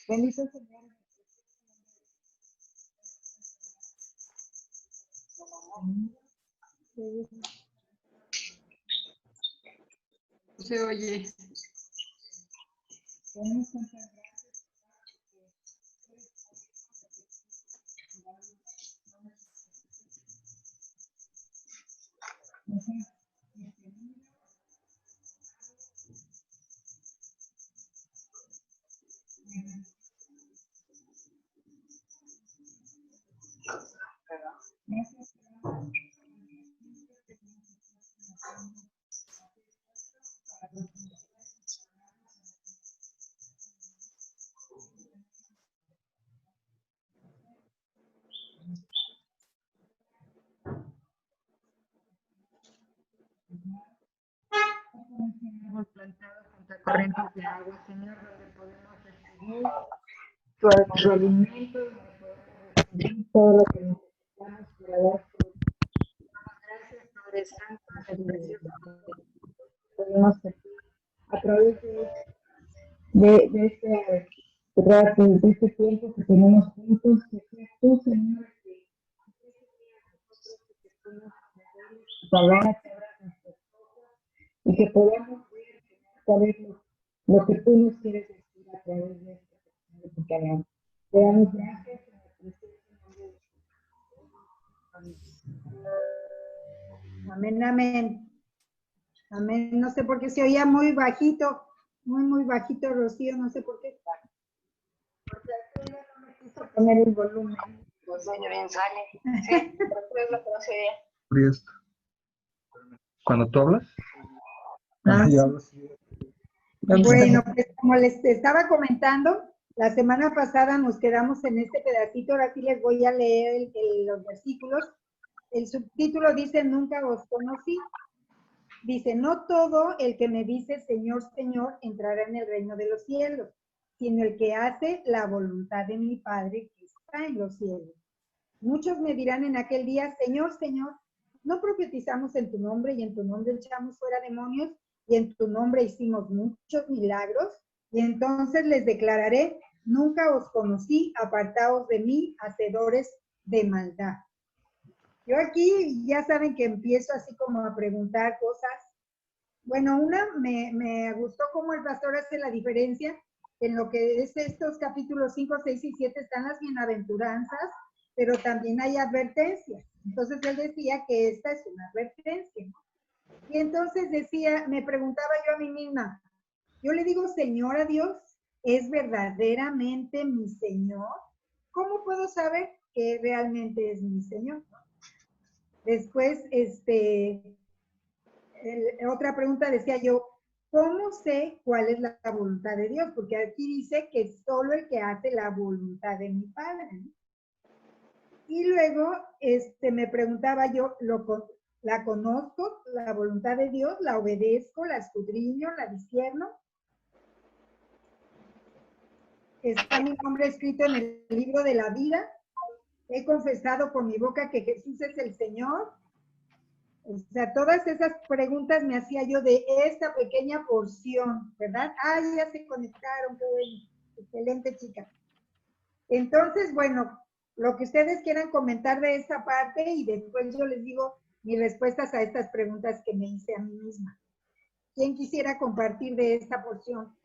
Bendito Señor. No se oye. Hemos plantado junto a corrientes de agua, Señor, donde podemos recibir tu alimento, donde podemos recibir todo lo que necesitamos para dar fruto. Gracias, Padre Santo, Padre Precioso, podemos a través de este rato, de este tiempo que tenemos juntos, que seas tú, Señor, que nosotros que palabras, que abras nuestros ojos y que podamos ver, saber lo que tú nos quieres decir a través de este canal. Te damos gracias en el precioso nombre de Jesús. Amén, amén. Amén. No sé por qué se oía muy bajito, muy bajito, Rocío, no sé por qué. Porque aquí ya no me quiso poner el volumen. Pues doña bien sale. Sí, pero es lo que no se oía. ¿Cuando tú hablas? Yo hablo así. Bueno, pues como les estaba comentando, la semana pasada nos quedamos en este pedacito, ahora sí les voy a leer los versículos. El subtítulo dice, nunca os conocí. Dice, no todo el que me dice Señor, Señor, entrará en el reino de los cielos, sino el que hace la voluntad de mi Padre que está en los cielos. Muchos me dirán en aquel día, Señor, Señor, ¿no profetizamos en tu nombre y en tu nombre echamos fuera demonios y en tu nombre hicimos muchos milagros? Y entonces les declararé, nunca os conocí, apartaos de mí, hacedores de maldad. Yo aquí ya saben que empiezo así como a preguntar cosas. Bueno, me gustó cómo el pastor hace la diferencia en lo que es estos capítulos 5, 6 y 7 están las bienaventuranzas, pero también hay advertencias. Entonces él decía que esta es una advertencia. Y entonces decía, me preguntaba yo a mí misma, yo le digo, Señor a Dios, ¿es verdaderamente mi Señor? ¿Cómo puedo saber que realmente es mi Señor? Después, otra pregunta decía yo, ¿cómo sé cuál es la voluntad de Dios? Porque aquí dice que es solo el que hace la voluntad de mi Padre. Y luego me preguntaba yo, ¿la conozco, la voluntad de Dios? ¿La obedezco? ¿La escudriño? ¿La discierno? ¿Está mi nombre escrito en el libro de la vida? ¿He confesado con mi boca que Jesús es el Señor? O sea, todas esas preguntas me hacía yo de esta pequeña porción, ¿verdad? Ah, ya se conectaron, qué bueno. Excelente, chica. Entonces, bueno, lo que ustedes quieran comentar de esta parte y después yo les digo mis respuestas a estas preguntas que me hice a mí misma. ¿Quién quisiera compartir de esta porción?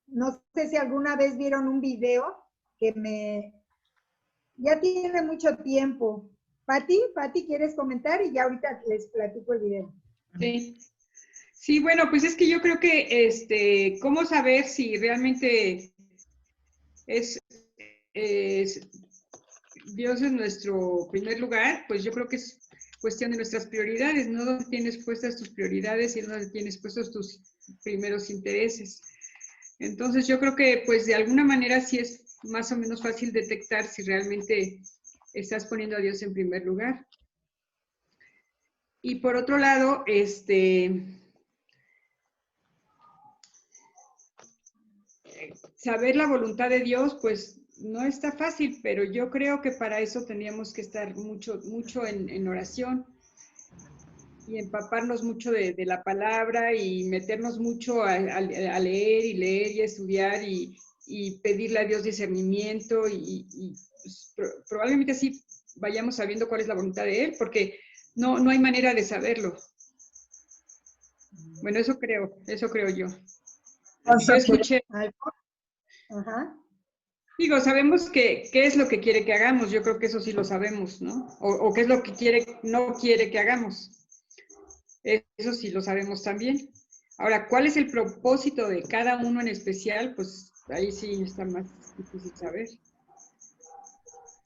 No sé si alguna vez vieron un video que ya tiene mucho tiempo. Pati, ¿quieres comentar? Y ya ahorita les platico el video. Sí. Sí, bueno, pues es que yo creo que, ¿cómo saber si realmente es Dios es nuestro primer lugar? Pues yo creo que es cuestión de nuestras prioridades, ¿no? Donde tienes puestas tus prioridades y donde tienes puestos tus primeros intereses. Entonces yo creo que pues de alguna manera sí es más o menos fácil detectar si realmente estás poniendo a Dios en primer lugar. Y por otro lado, saber la voluntad de Dios, pues no está fácil, pero yo creo que para eso teníamos que estar mucho en oración. empaparnos mucho de la palabra y meternos mucho a leer y estudiar y pedirle a Dios discernimiento y pues, probablemente así vayamos sabiendo cuál es la voluntad de Él, porque no hay manera de saberlo. Bueno, eso creo yo. Yo escuché... Ajá. Digo, sabemos qué es lo que quiere que hagamos, yo creo que eso sí lo sabemos, ¿no? O qué es lo que no quiere que hagamos. Eso sí lo sabemos también. Ahora, ¿cuál es el propósito de cada uno en especial? Pues ahí sí está más difícil saber.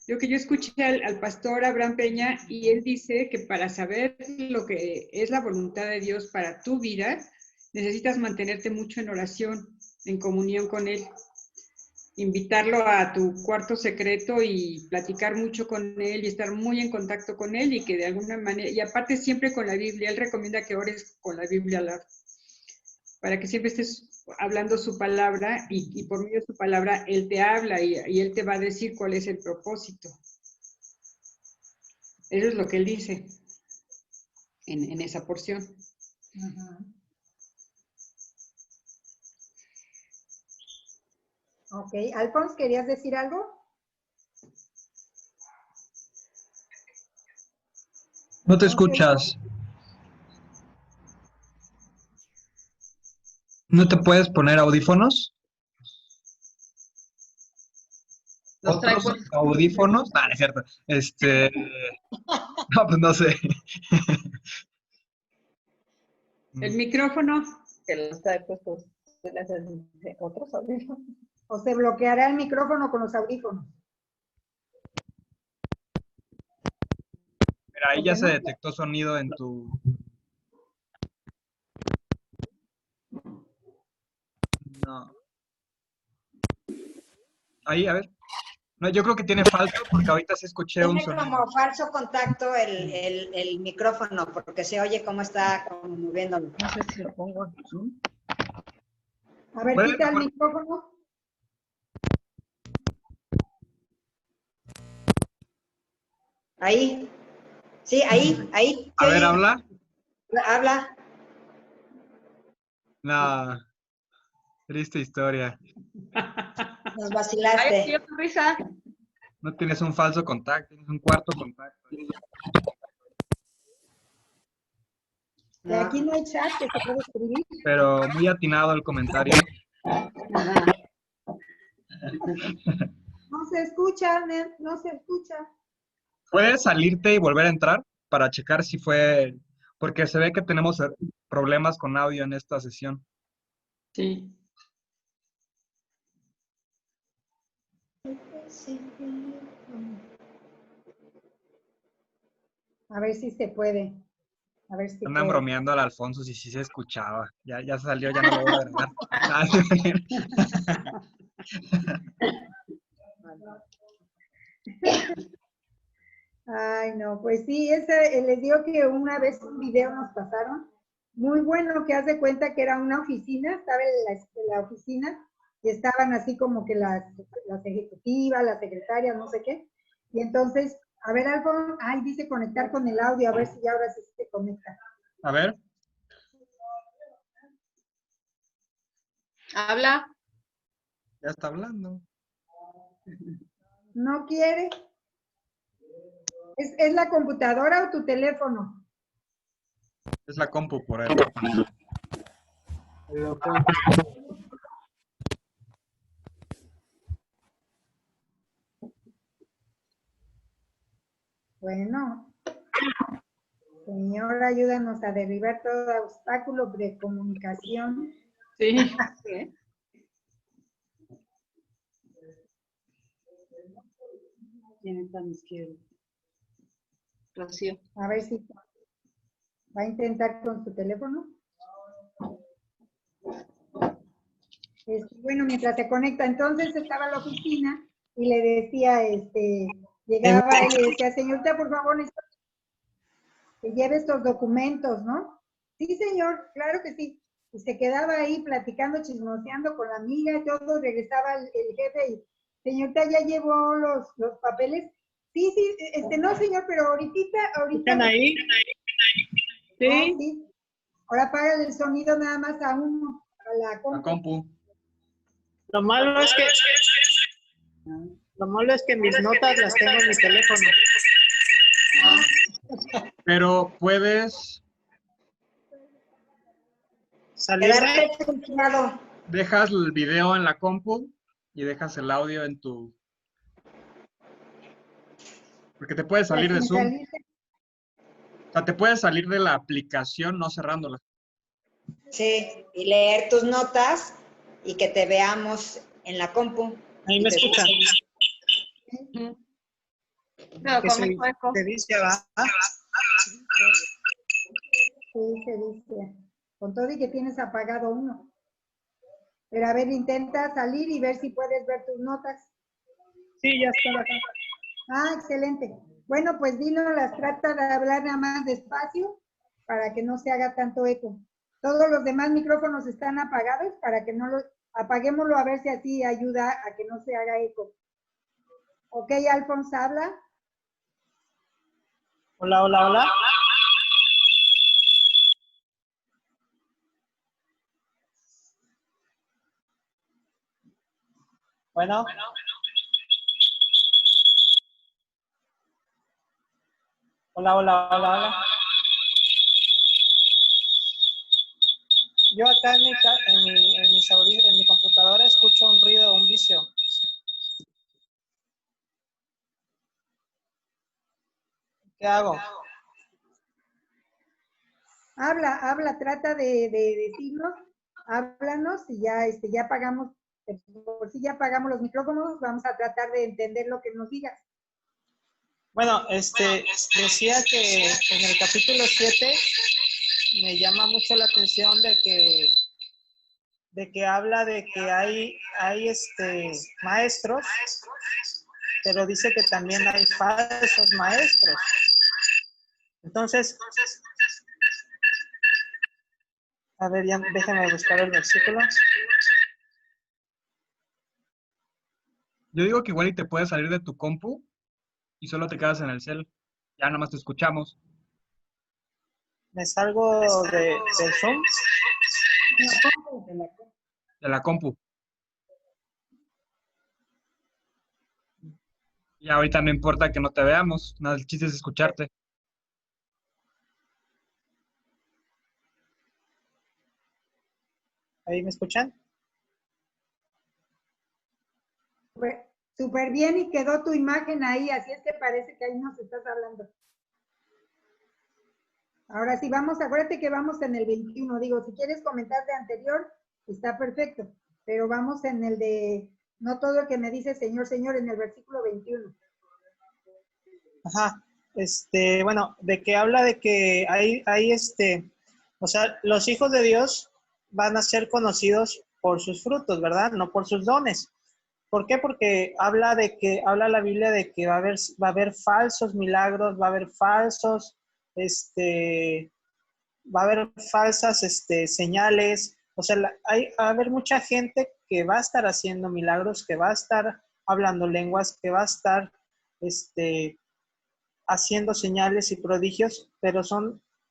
Yo escuché al pastor Abraham Peña y él dice que para saber lo que es la voluntad de Dios para tu vida, necesitas mantenerte mucho en oración, en comunión con Él. Invitarlo a tu cuarto secreto y platicar mucho con Él y estar muy en contacto con Él y que de alguna manera, y aparte siempre con la Biblia, Él recomienda que ores con la Biblia al lado, para que siempre estés hablando su palabra y por medio de su palabra Él te habla y Él te va a decir cuál es el propósito. Eso es lo que Él dice en esa porción. Uh-huh. Ok, Alfonso, ¿querías decir algo? No te escuchas. ¿No te puedes poner audífonos? ¿Otros audífonos? No, no es cierto. No, pues no sé. El micrófono. Que los trae puestos otros audífonos. ¿O se bloqueará el micrófono con los audífonos? Mira, ahí ya se detectó sonido en tu... No. Ahí, a ver. No, yo creo que tiene falso porque ahorita sí escuché un Tiene sonido. como falso contacto el micrófono, porque se oye cómo está como moviéndolo. No sé si lo pongo aquí. A ver, quita el micrófono. Ahí. Sí, ahí. A ver, habla. Habla. No. Triste historia. Nos vacilaste. Ay, tu risa. No tienes un falso contacto, tienes un cuarto contacto. De aquí no hay chat que se puede escribir. Pero muy atinado el comentario. No se escucha, no se escucha. ¿Puedes salirte y volver a entrar para checar si fue... Porque se ve que tenemos problemas con audio en esta sesión. Sí. A ver si se puede. A ver si Andan puede. bromeando al Alfonso si sí se escuchaba. Ya salió, ya no lo voy a agregar. Ay, no, pues sí, les digo que una vez un video nos pasaron, muy bueno, que haz de cuenta que era una oficina, estaba en la oficina, y estaban así como que las ejecutivas, las secretarias, no sé qué, y entonces, a ver, Alfonso, dice conectar con el audio, a ver si ya ahora sí se conecta. A ver. Habla. Ya está hablando. ¿No quiere? ¿Es la computadora o tu teléfono? Es la compu por ahí. Bueno, Señor, ayúdanos a derribar todo obstáculo de comunicación. Sí. ¿Quién está a mi izquierda? Rocío. A ver si va a intentar con su teléfono. Bueno, mientras se conecta, entonces estaba en la oficina y le decía, llegaba y le decía, señorita, por favor, necesito que lleve estos documentos, ¿no? Sí, señor, claro que sí. Y se quedaba ahí platicando, chismoseando con la amiga y todo, regresaba el jefe y, señorita, ¿ya llevó los papeles? Sí, no, señor, pero ahorita. ¿Están ahí? Sí. Sí. Ahora apaga el sonido nada más a uno, a la compu. Lo malo es que mis notas las tengo en mi teléfono. Pero puedes... Quedarte funcionado. Dejas el video en la compu y dejas el audio en tu... Porque te puedes salir de Zoom. O sea, te puedes salir de la aplicación no cerrándola. Sí, y leer tus notas y que te veamos en la compu. Ahí me escuchan. No, con mi cuerpo. Se dice, ¿va? Sí, se dice. Con todo y que tienes apagado uno. Pero a ver, intenta salir y ver si puedes ver tus notas. Sí, ya está acá. Ah, excelente. Bueno, pues las trata de hablar nada más despacio para que no se haga tanto eco. Todos los demás micrófonos están apagados para que no los... Apaguémoslo a ver si así ayuda a que no se haga eco. Ok, Alfonso, habla. Hola, hola, hola. Bueno. Hola, hola, hola, hola. Yo acá en mi computadora escucho un ruido, un vicio. ¿Qué hago? Habla, trata de decirnos, háblanos y ya apagamos, por si ya apagamos los micrófonos, vamos a tratar de entender lo que nos digas. Bueno, decía que en el capítulo 7 me llama mucho la atención de que habla de que hay maestros, pero dice que también hay falsos maestros. Entonces, a ver, ya déjame buscar el versículo. Yo digo que igual y te puedes salir de tu compu y solo te quedas en el cel. Ya nada más te escuchamos. ¿Me salgo del Zoom? De la compu. Y ahorita no importa que no te veamos. Nada, el chiste es escucharte. ¿Ahí me escuchan? Súper bien y quedó tu imagen ahí, así es que parece que ahí nos estás hablando. Ahora sí, acuérdate que vamos en el 21, digo, si quieres comentar de anterior, está perfecto, pero vamos en el de, no todo el que me dice Señor, Señor, en el versículo 21. Ajá, bueno, de que habla de que o sea, los hijos de Dios van a ser conocidos por sus frutos, ¿verdad? No por sus dones. ¿Por qué? Porque habla la Biblia de que va a haber falsos milagros, va a haber falsos, va a haber falsas, señales. O sea, va a haber mucha gente que va a estar haciendo milagros, que va a estar hablando lenguas, que va a estar, haciendo señales y prodigios, pero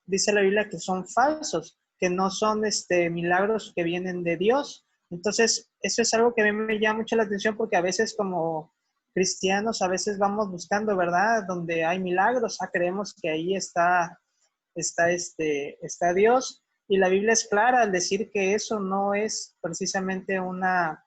dice la Biblia que son falsos, que no son milagros que vienen de Dios. Entonces, eso es algo que a mí me llama mucho la atención porque a veces como cristianos, a veces vamos buscando, ¿verdad? Donde hay milagros, creemos que ahí está Dios, y la Biblia es clara al decir que eso no es precisamente una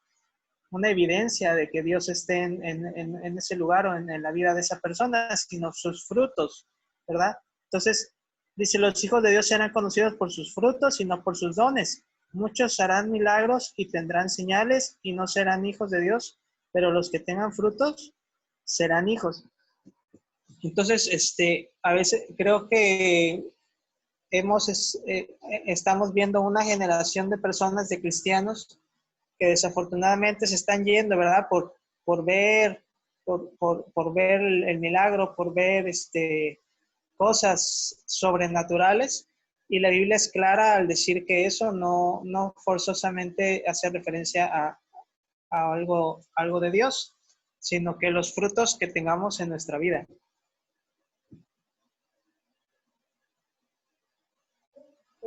evidencia de que Dios esté en ese lugar o en la vida de esa persona, sino sus frutos, ¿verdad? Entonces, dice, los hijos de Dios serán conocidos por sus frutos y no por sus dones. Muchos harán milagros y tendrán señales y no serán hijos de Dios, pero los que tengan frutos serán hijos. Entonces, a veces creo que estamos viendo una generación de personas, de cristianos, que desafortunadamente se están yendo, ¿verdad? Por ver el milagro, por ver cosas sobrenaturales, y la Biblia es clara al decir que eso no forzosamente hace referencia a algo de Dios, sino que los frutos que tengamos en nuestra vida.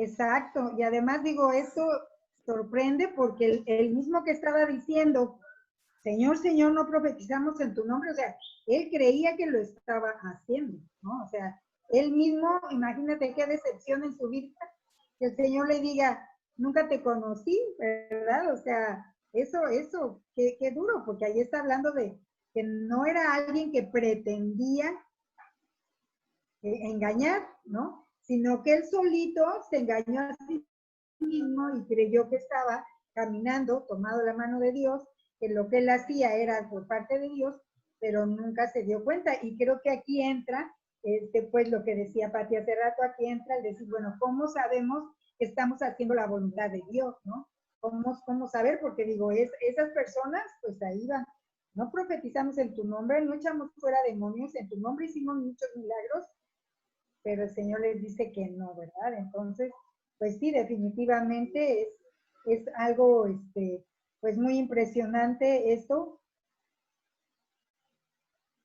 Exacto, y además digo, esto sorprende porque el mismo que estaba diciendo, Señor, Señor, no profetizamos en tu nombre, o sea, él creía que lo estaba haciendo, ¿no? O sea, él mismo, imagínate qué decepción en su vida, que el Señor le diga, nunca te conocí, ¿verdad? O sea, eso, qué duro, porque ahí está hablando de que no era alguien que pretendía engañar, ¿no? Sino que él solito se engañó a sí mismo y creyó que estaba caminando, tomado la mano de Dios, que lo que él hacía era por parte de Dios, pero nunca se dio cuenta. Y creo que aquí entra, pues lo que decía Pati hace rato, aquí entra el decir, bueno, ¿cómo sabemos que estamos haciendo la voluntad de Dios, no? ¿Cómo saber? Porque digo, esas personas, pues ahí van. No profetizamos en tu nombre, no echamos fuera demonios, en tu nombre hicimos muchos milagros, pero el Señor les dice que no, ¿verdad? Entonces, pues sí, definitivamente es algo, pues muy impresionante esto.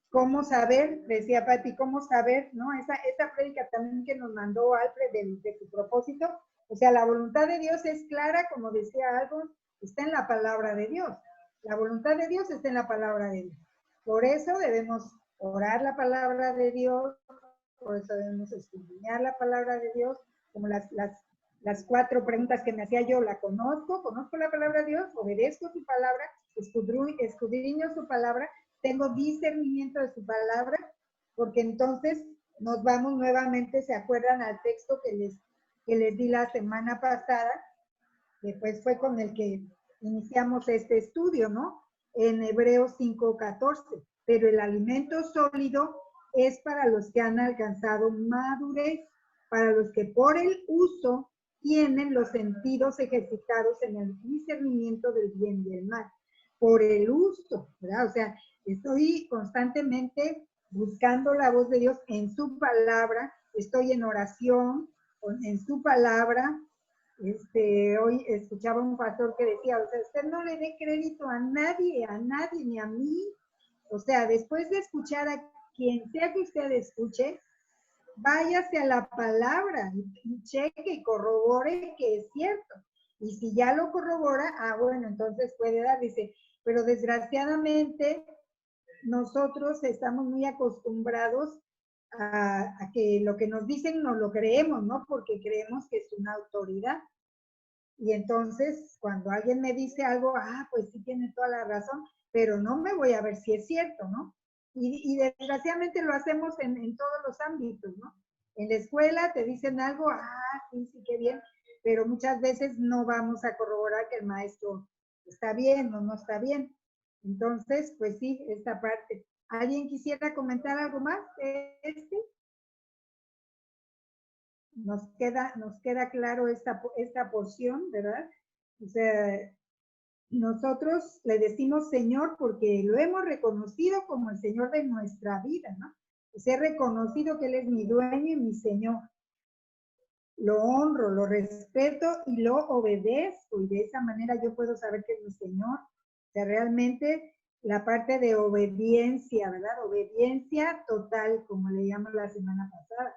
¿Cómo saber? Decía Pati, ¿cómo saber? ¿No? Esa prédica también que nos mandó Alfred de su propósito. O sea, la voluntad de Dios es clara, como decía algo, está en la palabra de Dios. La voluntad de Dios está en la palabra de Dios. Por eso debemos orar la palabra de Dios, por eso debemos escudriñar la palabra de Dios, como las 4 preguntas que me hacía yo, la conozco la palabra de Dios, obedezco su palabra, escudriño su palabra, tengo discernimiento de su palabra, porque entonces nos vamos nuevamente, ¿se acuerdan al texto que les di la semana pasada? Que pues fue con el que iniciamos este estudio, ¿no? En Hebreos 5:14. Pero el alimento sólido es para los que han alcanzado madurez, para los que por el uso tienen los sentidos ejercitados en el discernimiento del bien y del mal. Por el uso, ¿verdad? O sea, estoy constantemente buscando la voz de Dios en su palabra, estoy en oración en su palabra. Hoy escuchaba un pastor que decía, o sea, usted no le dé crédito a nadie, ni a mí. O sea, después de escuchar a quien sea que usted escuche, váyase a la palabra y cheque y corrobore que es cierto. Y si ya lo corrobora, bueno, entonces puede dar, dice, pero desgraciadamente nosotros estamos muy acostumbrados a que lo que nos dicen no lo creemos, ¿no? Porque creemos que es una autoridad. Y entonces, cuando alguien me dice algo, pues sí tiene toda la razón, pero no me voy a ver si es cierto, ¿no? Y desgraciadamente lo hacemos en todos los ámbitos, ¿no? En la escuela te dicen algo, sí, qué bien, pero muchas veces no vamos a corroborar que el maestro está bien o no está bien. Entonces, pues sí, esta parte. ¿Alguien quisiera comentar algo más de este? Nos queda claro esta porción, ¿verdad? O sea, nosotros le decimos Señor porque lo hemos reconocido como el Señor de nuestra vida, ¿no? Pues he reconocido que Él es mi dueño y mi Señor. Lo honro, lo respeto y lo obedezco, y de esa manera yo puedo saber que es mi Señor. O sea, realmente la parte de obediencia, ¿verdad? Obediencia total, como le llamamos la semana pasada.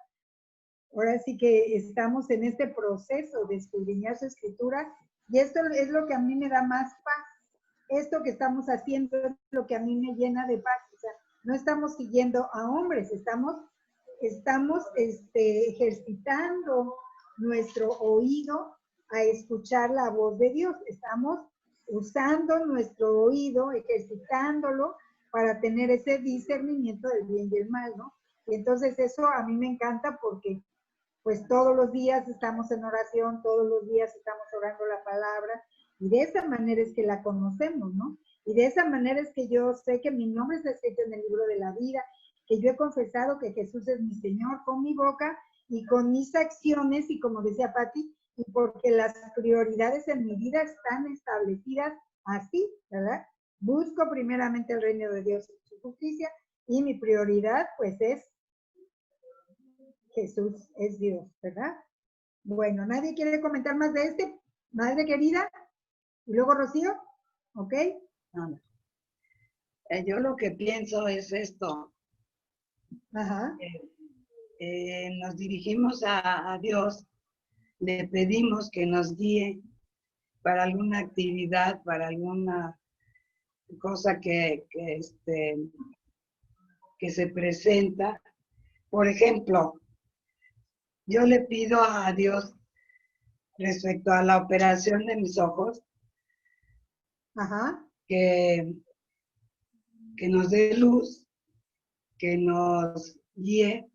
Ahora sí que estamos en este proceso de escudriñar su escritura, y esto es lo que a mí me da más paz. Esto que estamos haciendo es lo que a mí me llena de paz. O sea, no estamos siguiendo a hombres, estamos ejercitando nuestro oído a escuchar la voz de Dios. Estamos usando nuestro oído, ejercitándolo para tener ese discernimiento del bien y el mal, ¿no? Y entonces eso a mí me encanta porque pues todos los días estamos en oración, todos los días estamos orando la palabra, y de esa manera es que la conocemos, ¿no? Y de esa manera es que yo sé que mi nombre está escrito en el libro de la vida, que yo he confesado que Jesús es mi Señor con mi boca y con mis acciones, y como decía Pati, y porque las prioridades en mi vida están establecidas así, ¿verdad? Busco primeramente el reino de Dios y su justicia, y mi prioridad pues es Jesús, es Dios, ¿verdad? Bueno, ¿nadie quiere comentar más de este? Madre querida, y luego Rocío, ¿ok? No. Yo lo que pienso es esto. Ajá. Nos dirigimos a Dios le pedimos que nos guíe para alguna actividad, para alguna cosa que se presenta. Por ejemplo, yo le pido a Dios respecto a la operación de mis ojos, Ajá. que nos dé luz, que nos guíe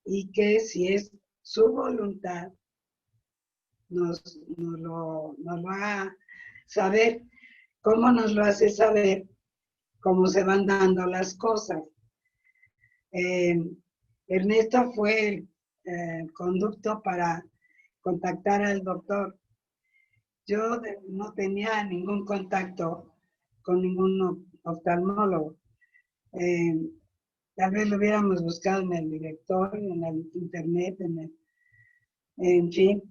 y que si es su voluntad, nos lo haga saber. ¿Cómo nos lo hace saber? Cómo se van dando las cosas. Ernesto fue el conducto para contactar al doctor. Yo no tenía ningún contacto con ningún oftalmólogo. Tal vez lo hubiéramos buscado en el directorio, en el internet, en fin.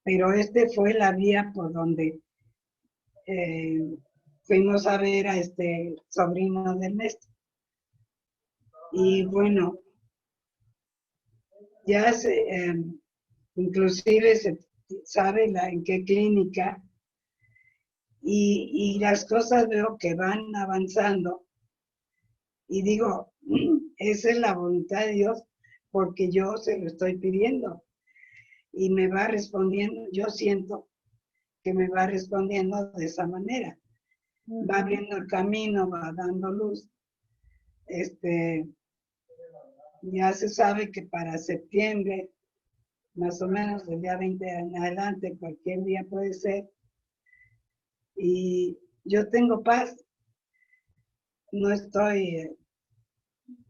Pero fue la vía por donde fuimos a ver a este sobrino de Ernesto. Y bueno, ya inclusive se sabe en qué clínica y las cosas veo que van avanzando y digo, esa es la voluntad de Dios porque yo se lo estoy pidiendo y me va respondiendo, yo siento que me va respondiendo de esa manera. Va abriendo el camino, va dando luz. Ya se sabe que para septiembre, más o menos del día 20 en adelante, cualquier día puede ser. Y yo tengo paz. No estoy,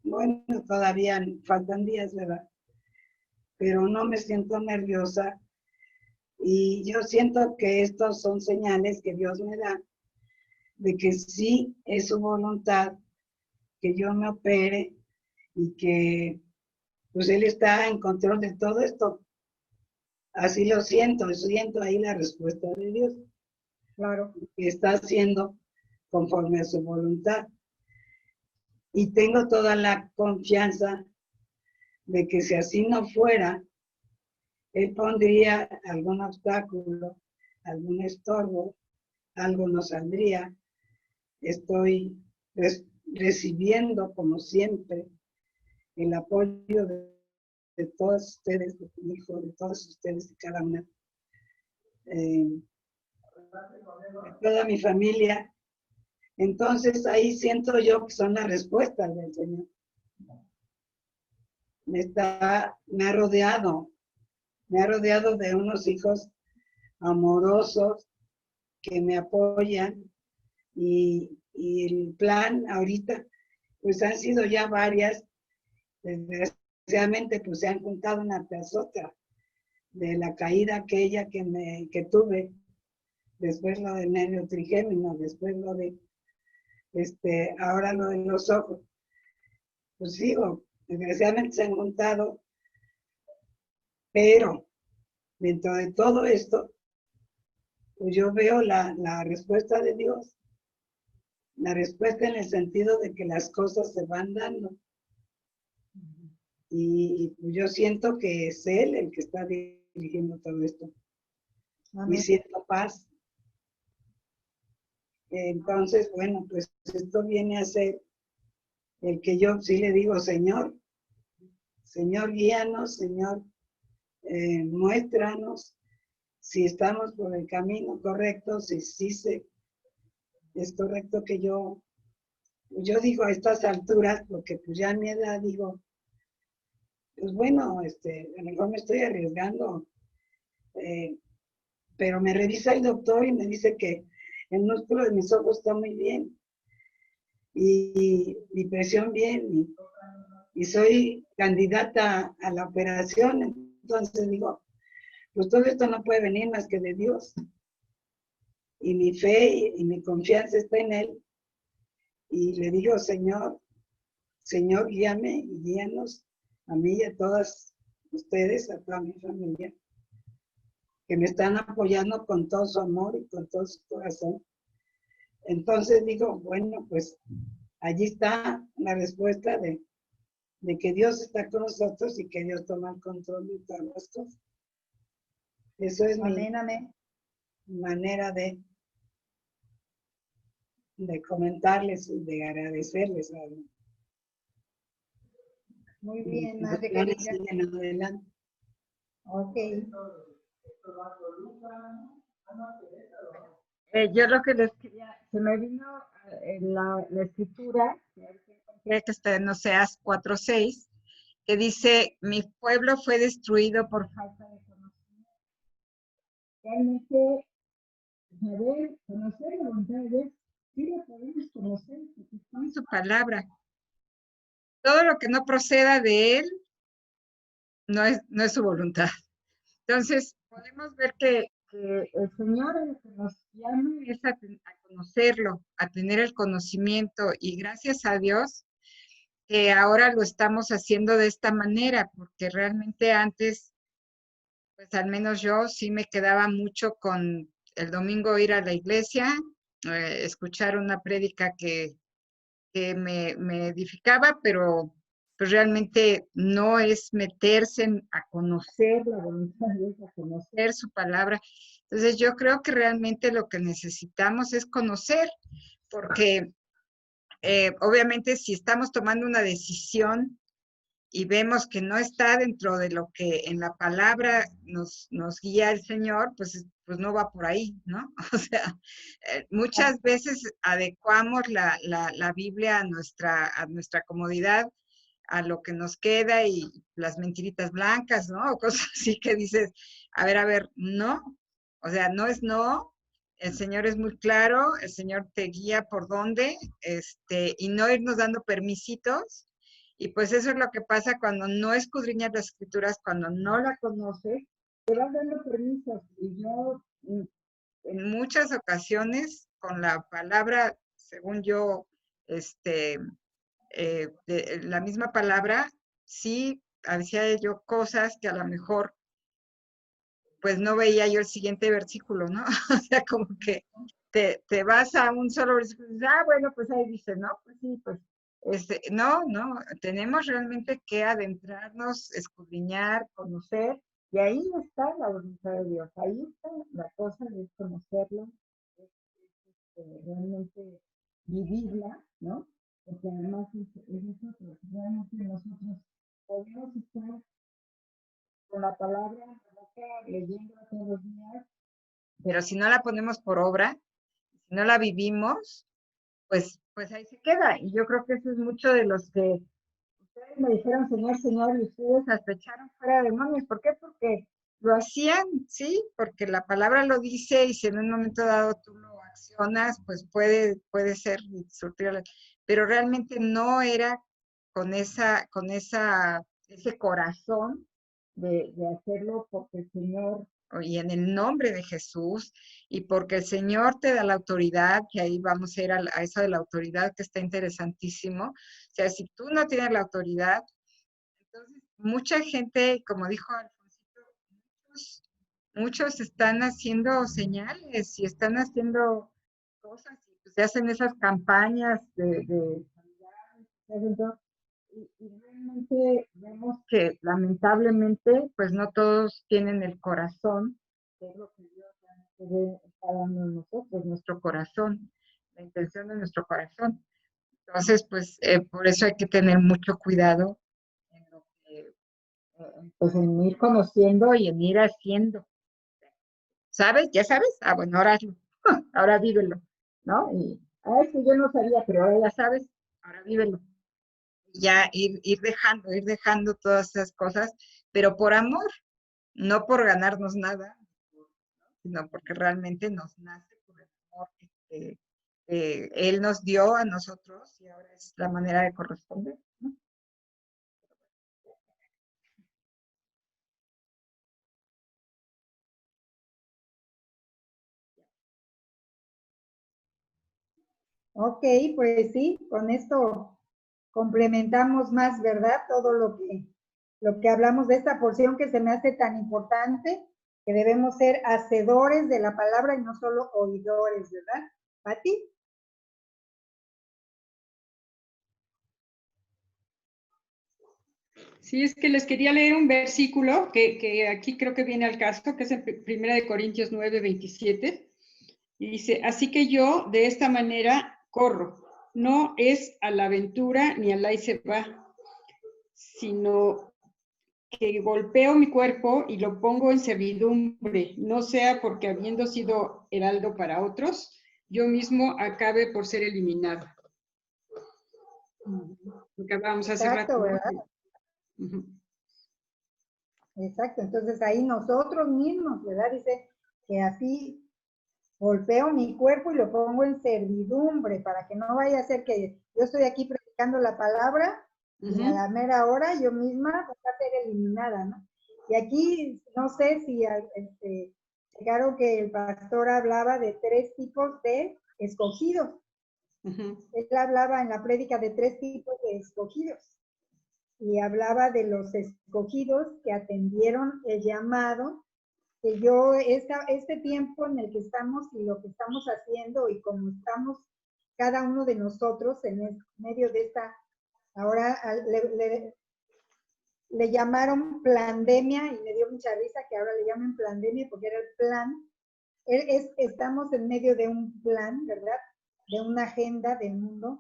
bueno, todavía faltan días, ¿verdad? Pero no me siento nerviosa. Y yo siento que estos son señales que Dios me da de que sí es su voluntad que yo me opere y que pues Él está en control de todo esto. Así lo siento ahí la respuesta de Dios. Claro, que está haciendo conforme a su voluntad. Y tengo toda la confianza de que si así no fuera, Él pondría algún obstáculo, algún estorbo, algo no saldría. Estoy recibiendo, como siempre, el apoyo de todos ustedes, de mi hijo, de todos ustedes y cada una, de toda mi familia. Entonces ahí siento yo que son las respuestas del Señor. Me ha rodeado de unos hijos amorosos que me apoyan y el plan ahorita, pues han sido ya varias, desgraciadamente pues se han juntado una tras otra de la caída aquella que tuve, después lo del nervio trigémino, después lo de, ahora lo de los ojos. Pues digo, desgraciadamente se han juntado, pero dentro de todo esto, pues yo veo la respuesta de Dios, la respuesta en el sentido de que las cosas se van dando. Y yo siento que es Él el que está dirigiendo todo esto. Amén. Y siento paz. Entonces, bueno, pues esto viene a ser el que yo sí le digo, Señor, guíanos, Señor, muéstranos si estamos por el camino correcto, si es correcto que yo digo a estas alturas, porque pues ya a mi edad digo, pues bueno, a lo mejor me estoy arriesgando, pero me revisa el doctor y me dice que el músculo de mis ojos está muy bien y mi presión bien y soy candidata a la operación, entonces digo, pues todo esto no puede venir más que de Dios. Y mi fe y mi confianza está en Él. Y le digo, Señor, guíame y guíanos a mí y a todas ustedes, a toda mi familia, que me están apoyando con todo su amor y con todo su corazón. Entonces digo, bueno, pues allí está la respuesta de que Dios está con nosotros y que Dios toma el control de todas las cosas. Eso es mi Amén, amén. manera de comentarles, de agradecerles. Muy bien, Los madre planes querida. siguen adelante. Ok. Yo lo que les quería, se me vino la escritura, que está en Oseas 4:6, que dice, mi pueblo fue destruido por falta de conocimiento. Realmente, saber, conocer la voluntad de Dios, sí la podemos conocer, porque está en su palabra. Todo lo que no proceda de Él, no es su voluntad. Entonces, podemos ver que el Señor lo que nos llama es a conocerlo, a tener el conocimiento, y gracias a Dios que ahora lo estamos haciendo de esta manera, porque realmente antes, pues al menos yo sí me quedaba mucho con el domingo ir a la iglesia, escuchar una prédica que me edificaba, pero pues realmente no es meterse a conocer la voluntad de Dios, a conocer su palabra. Entonces yo creo que realmente lo que necesitamos es conocer, porque obviamente si estamos tomando una decisión y vemos que no está dentro de lo que en la palabra nos guía el Señor, pues no va por ahí, ¿no? O sea, muchas veces adecuamos la Biblia a nuestra comodidad, a lo que nos queda y las mentiritas blancas, ¿no? O cosas así que dices, a ver, no. O sea, no es no. El Señor es muy claro, el Señor te guía por dónde, y no irnos dando permisitos. Y pues eso es lo que pasa cuando no escudriñas las escrituras, cuando no la conoces, te vas dando permisos. Y yo, en muchas ocasiones, con la palabra, según yo, la misma palabra, sí hacía yo cosas que a lo mejor, pues no veía yo el siguiente versículo, ¿no? O sea, como que te vas a un solo versículo y dices, bueno, pues ahí dice, ¿no? Pues sí, pues, no, tenemos realmente que adentrarnos, escudriñar, conocer, y ahí está la voluntad de Dios, ahí está la cosa de conocerlo, realmente vivirla, ¿no? Porque además es nosotros, realmente nosotros podemos estar con la palabra en la boca, leyéndola todos los días, pero si no la ponemos por obra, si no la vivimos, pues ahí se queda. Y yo creo que eso es mucho de los que ustedes me dijeron, Señor, Señor, y ustedes hasta echaron fuera demonios. ¿Por qué? Porque lo hacían, ¿sí? Porque la palabra lo dice y si en un momento dado tú lo accionas, pues puede ser pero realmente no era con ese corazón de hacerlo porque el Señor, y en el nombre de Jesús, y porque el Señor te da la autoridad, que ahí vamos a ir a eso de la autoridad, que está interesantísimo. O sea, si tú no tienes la autoridad, entonces mucha gente, como dijo Alfonsito, muchos están haciendo señales y están haciendo cosas, y pues se hacen esas campañas de y realmente vemos que lamentablemente pues no todos tienen el corazón, que es lo que Dios está dando en nosotros, nuestro corazón, la intención de nuestro corazón. Entonces, pues por eso hay que tener mucho cuidado en lo que, pues en ir conociendo y en ir haciendo. ¿Sabes? ¿Ya sabes? Bueno, ahora hazlo. Ahora vívelo, ¿no? Y es que yo no sabía, pero ahora ya sabes, ahora vívelo. Ya ir dejando todas esas cosas, pero por amor, no por ganarnos nada, sino porque realmente nos nace por el amor que Él nos dio a nosotros y ahora es la manera de corresponder, ¿no? Ok, pues sí, con esto complementamos más, ¿verdad? Todo lo que hablamos de esta porción que se me hace tan importante, que debemos ser hacedores de la palabra y no solo oidores, ¿verdad? ¿Pati? Sí, es que les quería leer un versículo que aquí creo que viene al caso, que es en 1 Corintios 9, 27. Y dice, así que yo de esta manera corro. No es a la aventura ni al ahí se va, sino que golpeo mi cuerpo y lo pongo en servidumbre, no sea porque habiendo sido heraldo para otros, yo mismo acabe por ser eliminado. Lo que acabamos hace Exacto, rato, ¿no? ¿verdad? Exacto, entonces ahí nosotros mismos, ¿verdad? Dice que así golpeo mi cuerpo y lo pongo en servidumbre para que no vaya a ser que yo estoy aquí predicando la palabra y a la mera hora yo misma voy a ser eliminada, ¿no? Y aquí no sé si llegaron que el pastor hablaba de 3 tipos de escogidos. Él hablaba en la prédica de 3 tipos de escogidos. Y hablaba de los escogidos que atendieron el llamado, que yo, este tiempo en el que estamos y lo que estamos haciendo y como estamos cada uno de nosotros en medio de esta, ahora le llamaron pandemia y me dio mucha risa que ahora le llamen pandemia porque era el plan. Estamos en medio de un plan, ¿verdad? De una agenda del mundo.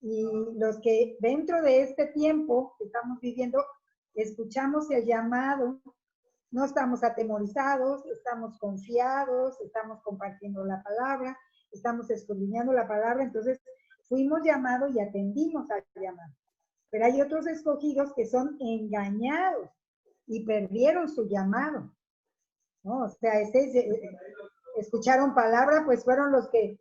Y los que dentro de este tiempo que estamos viviendo, escuchamos el llamado, no estamos atemorizados, estamos confiados, estamos compartiendo la palabra, estamos escudriñando la palabra, entonces fuimos llamados y atendimos al llamado. Pero hay otros escogidos que son engañados y perdieron su llamado, ¿no? O sea, escucharon palabra, pues fueron los que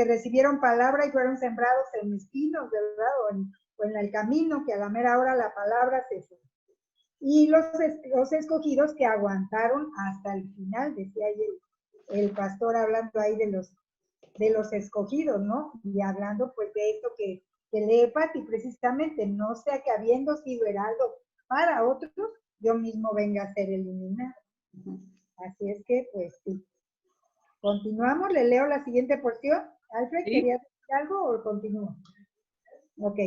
recibieron palabra y fueron sembrados en espinos, ¿verdad? O en el camino, que a la mera hora la palabra se fue. Y los escogidos que aguantaron hasta el final, decía ahí el pastor hablando ahí de los escogidos, ¿no? Y hablando pues de esto que lee Pati precisamente, no sea que habiendo sido heraldo para otros, yo mismo venga a ser eliminado. Así es que, pues sí. Continuamos, le leo la siguiente porción. Alfred, ¿sí? ¿Querías decir algo o continúo? Ok,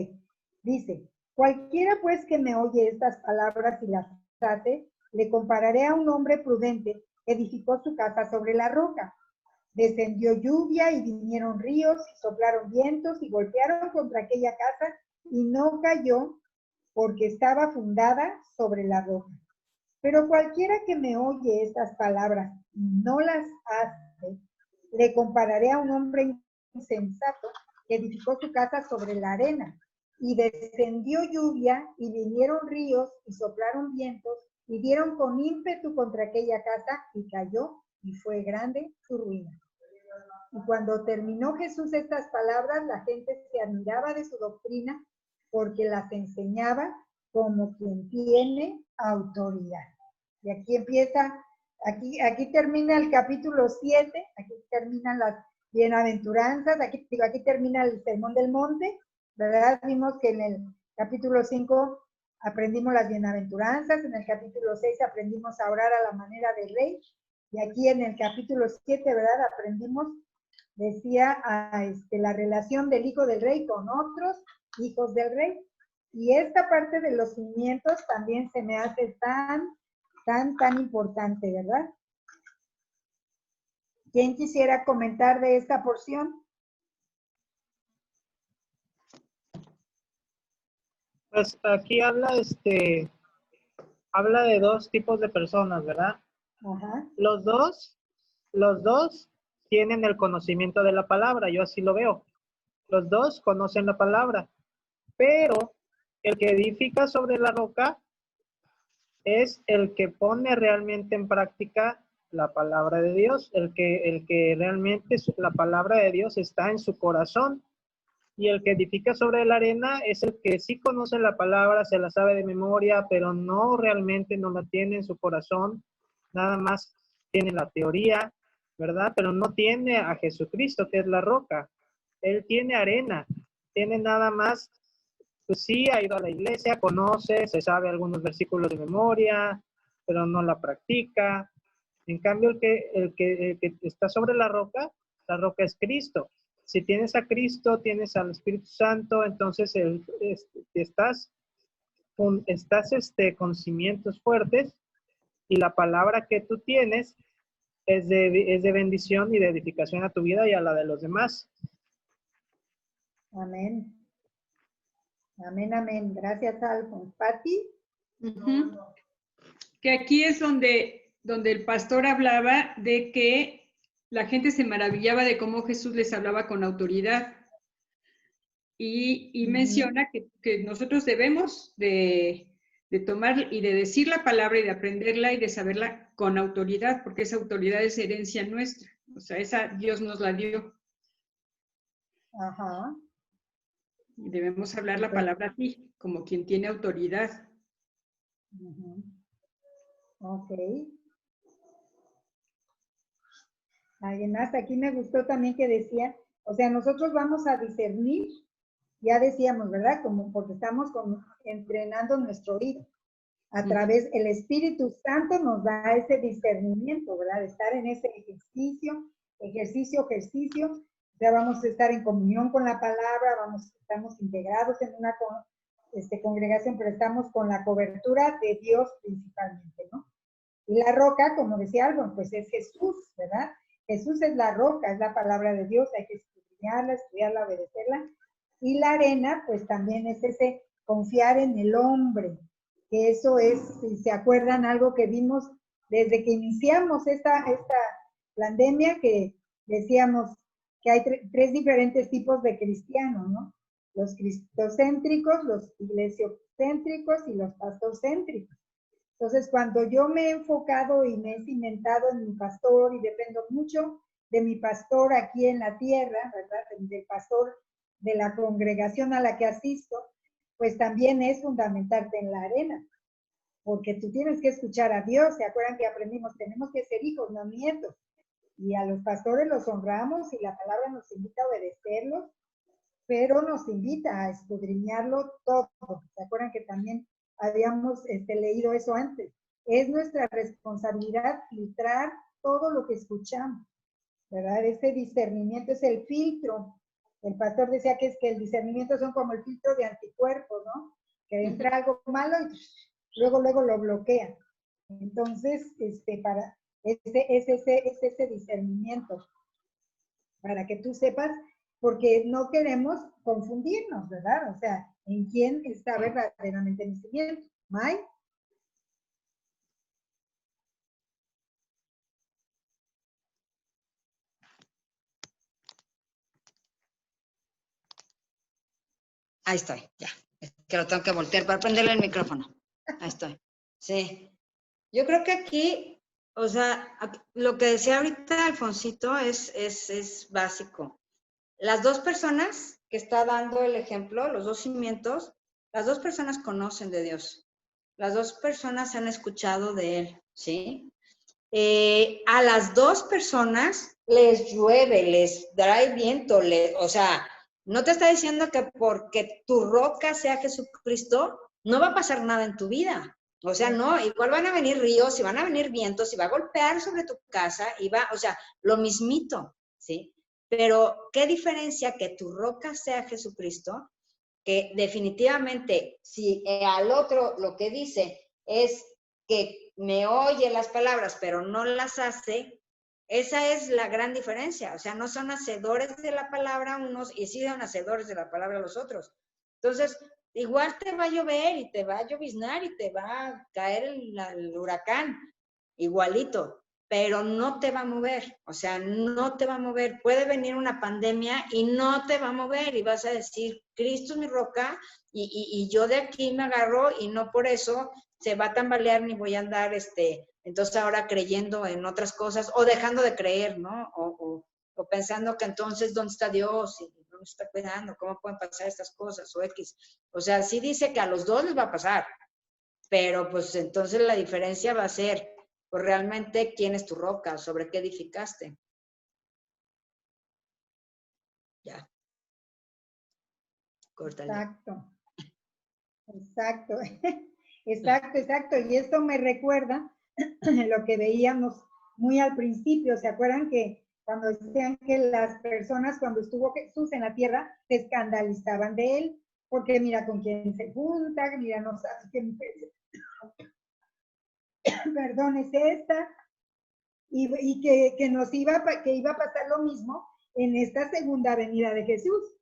dice, cualquiera pues que me oye estas palabras y las hace, le compararé a un hombre prudente que edificó su casa sobre la roca. Descendió lluvia y vinieron ríos y soplaron vientos y golpearon contra aquella casa y no cayó porque estaba fundada sobre la roca. Pero cualquiera que me oye estas palabras y no las hace, le compararé a un hombre insensato que edificó su casa sobre la arena. Y descendió lluvia y vinieron ríos y soplaron vientos y dieron con ímpetu contra aquella casa y cayó y fue grande su ruina. Y cuando terminó Jesús estas palabras, la gente se admiraba de su doctrina porque las enseñaba como quien tiene autoridad. Y aquí empieza, aquí termina el capítulo 7, aquí terminan las bienaventuranzas, aquí termina el sermón del monte, ¿verdad? Vimos que en el capítulo 5 aprendimos las bienaventuranzas, en el capítulo 6 aprendimos a orar a la manera del rey, y aquí en el capítulo 7, ¿verdad? Aprendimos, decía, la relación del hijo del rey con otros hijos del rey. Y esta parte de los cimientos también se me hace tan importante, ¿verdad? ¿Quién quisiera comentar de esta porción? Pues aquí habla de 2 tipos de personas, ¿verdad? Ajá. Los dos tienen el conocimiento de la palabra, yo así lo veo. Los 2 conocen la palabra, pero el que edifica sobre la roca es el que pone realmente en práctica la palabra de Dios, el que realmente la palabra de Dios está en su corazón. Y el que edifica sobre la arena es el que sí conoce la palabra, se la sabe de memoria, pero no realmente no la tiene en su corazón, nada más tiene la teoría, ¿verdad? Pero no tiene a Jesucristo, que es la roca. Él tiene arena, tiene nada más, pues sí, ha ido a la iglesia, conoce, se sabe algunos versículos de memoria, pero no la practica. En cambio, el que está sobre la roca es Cristo. Si tienes a Cristo, tienes al Espíritu Santo, entonces estás estás con cimientos fuertes y la palabra que tú tienes es de bendición y de edificación a tu vida y a la de los demás. Amén. Amén, amén. Gracias, Alfonso. ¿Pati? Que aquí es donde el pastor hablaba de que la gente se maravillaba de cómo Jesús les hablaba con autoridad. Y menciona que nosotros debemos de tomar y de decir la palabra y de aprenderla y de saberla con autoridad, porque esa autoridad es herencia nuestra. O sea, esa Dios nos la dio. Ajá. Y debemos hablar la palabra así, como quien tiene autoridad. Ok. Alguien más, aquí me gustó también que decía, o sea, nosotros vamos a discernir, ya decíamos, ¿verdad? Como porque estamos entrenando nuestro oído. A través, el Espíritu Santo nos da ese discernimiento, ¿verdad? De estar en ese ejercicio. O sea, vamos a estar en comunión con la palabra, estamos integrados en una congregación, pero estamos con la cobertura de Dios principalmente, ¿no? Y la roca, como decía algo, pues es Jesús, ¿verdad? Jesús es la roca, es la palabra de Dios, hay que escudriñarla, estudiarla, obedecerla. Y la arena, pues también es ese confiar en el hombre, que eso es, si se acuerdan, algo que vimos desde que iniciamos esta pandemia, que decíamos que hay tres diferentes tipos de cristianos, ¿no? Los cristocéntricos, los iglesiocéntricos y los pastorcéntricos. Entonces, cuando yo me he enfocado y me he cimentado en mi pastor y dependo mucho de mi pastor aquí en la tierra, ¿verdad? Del pastor de la congregación a la que asisto, pues también es fundamentarte en la arena, porque tú tienes que escuchar a Dios. ¿Se acuerdan que aprendimos? Tenemos que ser hijos, no nietos. Y a los pastores los honramos y la palabra nos invita a obedecerlos, pero nos invita a escudriñarlo todo. ¿Se acuerdan que también habíamos leído eso antes? Es nuestra responsabilidad filtrar todo lo que escuchamos, ¿verdad? Ese discernimiento es el filtro. El pastor decía que es que el discernimiento son como el filtro de anticuerpos, ¿no? Que entra algo malo y luego lo bloquea. Entonces, es ese discernimiento, para que tú sepas, porque no queremos confundirnos, ¿verdad? O sea, ¿en quién está verdaderamente el discernimiento? ¿May? Ahí estoy, ya. Es que lo tengo que voltear para prenderle el micrófono. Ahí estoy. Sí. Yo creo que aquí, o sea, lo que decía ahorita Alfonsito es básico. Las dos personas que está dando el ejemplo, los dos cimientos, las dos personas conocen de Dios. Las dos personas han escuchado de Él, ¿sí? A las dos personas les llueve, les trae viento, o sea, no te está diciendo que porque tu roca sea Jesucristo, no va a pasar nada en tu vida. O sea, no, igual van a venir ríos y van a venir vientos y va a golpear sobre tu casa y o sea, lo mismito, ¿sí? Pero, ¿qué diferencia que tu roca sea Jesucristo? Que definitivamente, si al otro lo que dice es que me oye las palabras, pero no las hace, esa es la gran diferencia. O sea, no son hacedores de la palabra unos y sí son hacedores de la palabra los otros. Entonces, igual te va a llover y te va a lloviznar y te va a caer el huracán, igualito, pero no te va a mover. O sea, no te va a mover. Puede venir una pandemia y no te va a mover y vas a decir, Cristo es mi roca y yo de aquí me agarro y no por eso se va a tambalear ni voy a andar, entonces ahora creyendo en otras cosas o dejando de creer, ¿no? O pensando que entonces, ¿dónde está Dios? ¿Y dónde está cuidando? ¿Cómo pueden pasar estas cosas? O X. O sea, sí dice que a los dos les va a pasar, pero pues entonces la diferencia va a ser, pues realmente, ¿quién es tu roca? ¿Sobre qué edificaste? Ya. Córtale. Exacto. Y esto me recuerda lo que veíamos muy al principio. ¿Se acuerdan que cuando decían que las personas, cuando estuvo Jesús en la tierra, se escandalizaban de él? porque mira con quién se junta, mira no sabe qué mujer, perdón, es esta, y que iba a pasar lo mismo en esta segunda venida de Jesús.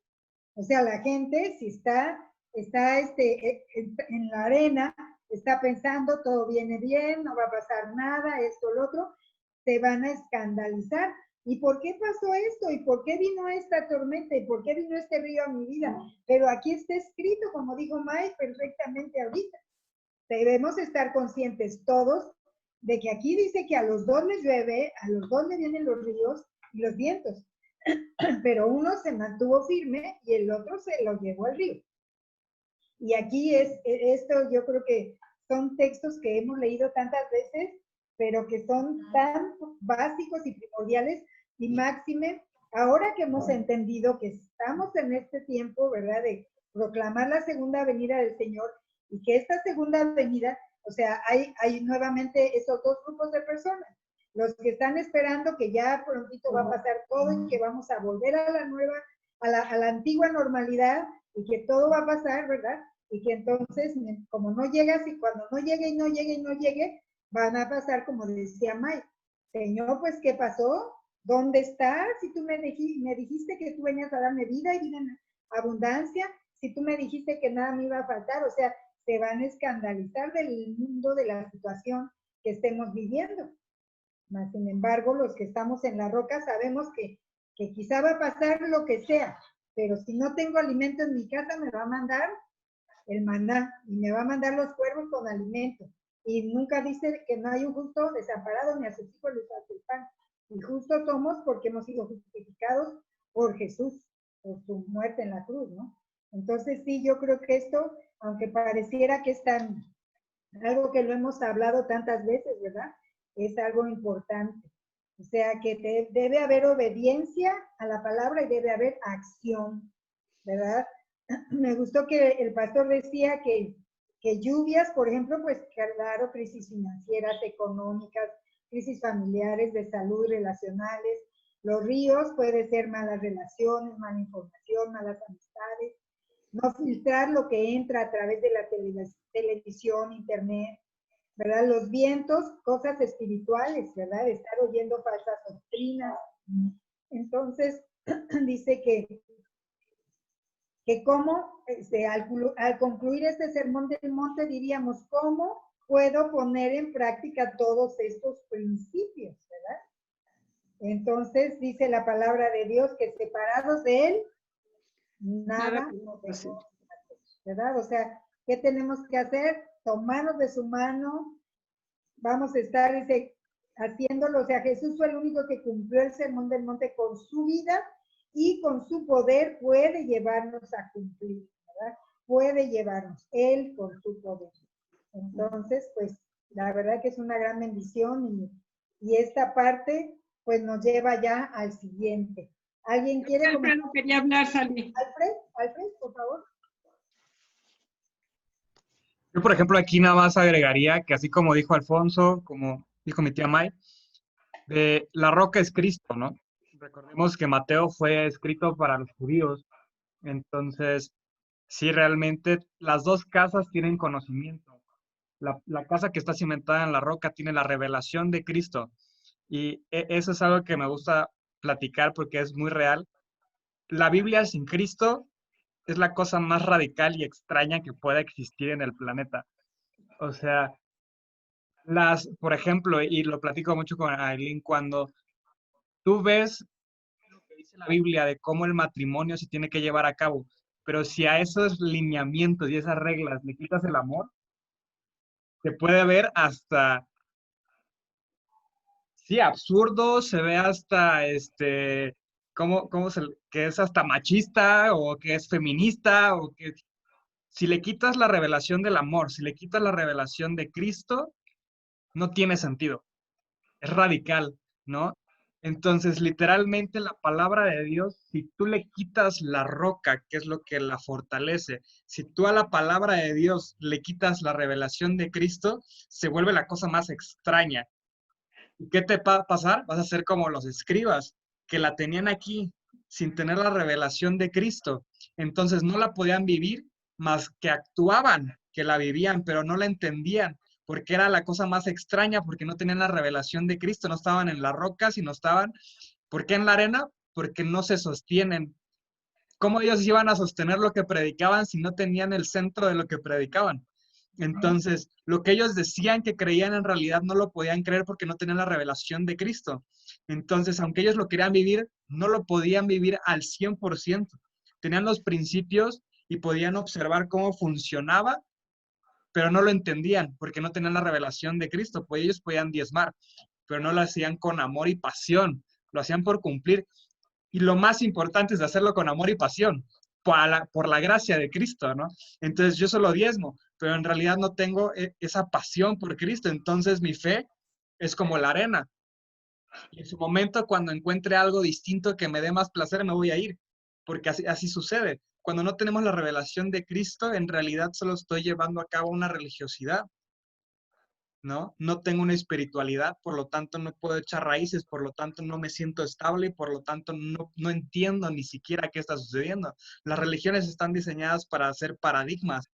O sea, la gente si está en la arena, está pensando todo viene bien, no va a pasar nada, esto, lo otro, se van a escandalizar. ¿Y por qué pasó esto? ¿Y por qué vino esta tormenta? ¿Y por qué vino este río a mi vida? Pero aquí está escrito, como dijo May, perfectamente ahorita. Debemos estar conscientes todos de que aquí dice que a los dos les llueve, a los dos le vienen los ríos y los vientos. Pero uno se mantuvo firme y el otro se lo llevó al río. Y aquí esto yo creo que son textos que hemos leído tantas veces, pero que son tan básicos y primordiales, y máxime, ahora que hemos entendido que estamos en este tiempo, ¿verdad?, de proclamar la segunda venida del Señor, y que esta segunda venida, o sea, hay nuevamente esos dos grupos de personas, los que están esperando que ya prontito va a pasar todo y que vamos a volver a la nueva, a la antigua normalidad, y que todo va a pasar, ¿verdad? Y que entonces, como no llegas, y cuando no llegue y no llegue y no llegue, van a pasar, como decía Mike, Señor, pues, ¿qué pasó? ¿Dónde estás? Si tú me dijiste que tú venías a darme vida y vida en abundancia, si tú me dijiste que nada me iba a faltar, o sea, se van a escandalizar del mundo, de la situación que estemos viviendo. Mas, sin embargo, los que estamos en la roca sabemos que quizá va a pasar lo que sea, pero si no tengo alimento en mi casa, me va a mandar el maná, y me va a mandar los cuervos con alimento. Y nunca dice que no hay un justo desamparado, ni a sus hijos les falta el pan. Y justos somos porque hemos sido justificados por Jesús, por su muerte en la cruz, ¿no? Entonces sí, yo creo que esto, aunque pareciera que es algo que lo hemos hablado tantas veces, ¿verdad?, es algo importante. O sea, que debe haber obediencia a la palabra y debe haber acción, ¿verdad? Me gustó que el pastor decía que lluvias, por ejemplo, pues claro, crisis financieras, económicas, crisis familiares, de salud, relacionales. Los ríos puede ser malas relaciones, mala información, malas amistades. No filtrar lo que entra a través de la televisión, internet, ¿verdad? Los vientos, cosas espirituales, ¿verdad? Estar oyendo falsas doctrinas. Entonces, dice que cómo, al concluir este sermón del monte, diríamos, ¿cómo puedo poner en práctica todos estos principios, verdad? Entonces, dice la palabra de Dios que separados de Él, nada podemos hacer, ¿verdad? O sea, ¿qué tenemos que hacer? Tomarnos de su mano, vamos a estar haciéndolo. O sea, Jesús fue el único que cumplió el sermón del monte con su vida, y con su poder puede llevarnos a cumplir, ¿verdad? Puede llevarnos, Él con su poder. Entonces, pues, la verdad que es una gran bendición, y esta parte, pues, nos lleva ya al siguiente. ¿Alguien quiere comentar? Alfredo quería hablar, Salvi. Alfred, por favor. Yo, por ejemplo, aquí nada más agregaría que, así como dijo Alfonso, como dijo mi tía May, de la roca es Cristo, ¿no? Recordemos que Mateo fue escrito para los judíos, entonces, sí, realmente las dos casas tienen conocimiento. La casa que está cimentada en la roca tiene la revelación de Cristo, y eso es algo que me gusta platicar porque es muy real. La Biblia sin Cristo es la cosa más radical y extraña que pueda existir en el planeta. O sea, por ejemplo, y lo platico mucho con Aileen, cuando tú ves lo que dice la Biblia de cómo el matrimonio se tiene que llevar a cabo, pero si a esos lineamientos y esas reglas le quitas el amor, se puede ver hasta, sí, absurdo, se ve hasta, que es hasta machista, o que es feminista, o que si le quitas la revelación del amor, si le quitas la revelación de Cristo, no tiene sentido. Es radical, ¿no? Entonces, literalmente la palabra de Dios, si tú le quitas la roca, que es lo que la fortalece, si tú a la palabra de Dios le quitas la revelación de Cristo, se vuelve la cosa más extraña. ¿Y qué te va a pasar? Vas a ser como los escribas, que la tenían aquí sin tener la revelación de Cristo. Entonces no la podían vivir más que actuaban, que la vivían, pero no la entendían, porque era la cosa más extraña, porque no tenían la revelación de Cristo, no estaban en la roca, sino estaban, ¿por qué en la arena? Porque no se sostienen. ¿Cómo ellos iban a sostener lo que predicaban si no tenían el centro de lo que predicaban? Entonces, lo que ellos decían que creían en realidad no lo podían creer porque no tenían la revelación de Cristo. Entonces, aunque ellos lo querían vivir, no lo podían vivir al 100%. Tenían los principios y podían observar cómo funcionaba, pero no lo entendían porque no tenían la revelación de Cristo. Pues ellos podían diezmar, pero no lo hacían con amor y pasión, lo hacían por cumplir. Y lo más importante es hacerlo con amor y pasión, por la gracia de Cristo, ¿no? Entonces yo solo diezmo, pero en realidad no tengo esa pasión por Cristo. Entonces mi fe es como la arena. Y en su momento, cuando encuentre algo distinto que me dé más placer, me voy a ir, porque así sucede. Cuando no tenemos la revelación de Cristo, en realidad solo estoy llevando a cabo una religiosidad, ¿no? No tengo una espiritualidad, por lo tanto no puedo echar raíces, por lo tanto no me siento estable y por lo tanto no entiendo ni siquiera qué está sucediendo. Las religiones están diseñadas para hacer paradigmas,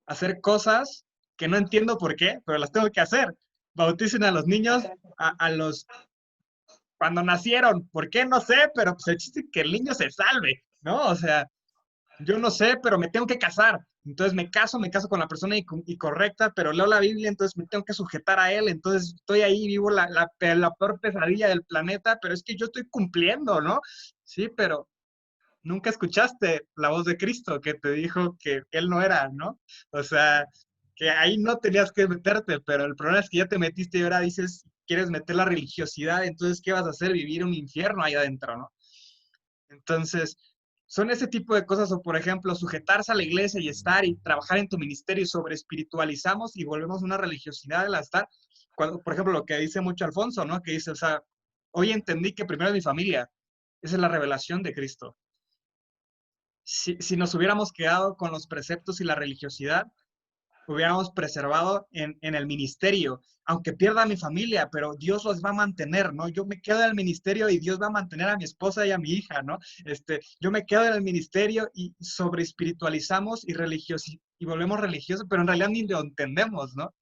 hacer cosas que no entiendo por qué, pero las tengo que hacer. Bauticen a los niños cuando nacieron. ¿Por qué? No sé, pero pues el chiste es que el niño se salve, ¿no? O sea, yo no sé, pero me tengo que casar. Entonces me caso con la persona y correcta, pero leo la Biblia, entonces me tengo que sujetar a él. Entonces estoy ahí, vivo la peor pesadilla del planeta, pero es que yo estoy cumpliendo, ¿no? Sí, pero nunca escuchaste la voz de Cristo que te dijo que él no era, ¿no? O sea, que ahí no tenías que meterte, pero el problema es que ya te metiste y ahora dices, quieres meter la religiosidad, entonces, ¿qué vas a hacer? Vivir un infierno ahí adentro, ¿no? Entonces, son ese tipo de cosas, o por ejemplo, sujetarse a la iglesia y estar y trabajar en tu ministerio y sobre espiritualizamos y volvemos una religiosidad al estar. Cuando, por ejemplo, lo que dice mucho Alfonso, ¿no? Que dice, o sea, hoy entendí que primero es mi familia, esa es la revelación de Cristo. Si nos hubiéramos quedado con los preceptos y la religiosidad, hubiéramos preservado en el ministerio, aunque pierda a mi familia, pero Dios los va a mantener, ¿no? Yo me quedo en el ministerio y Dios va a mantener a mi esposa y a mi hija, ¿no? Yo me quedo en el ministerio y sobre espiritualizamos y volvemos religiosos, pero en realidad ni lo entendemos, ¿no?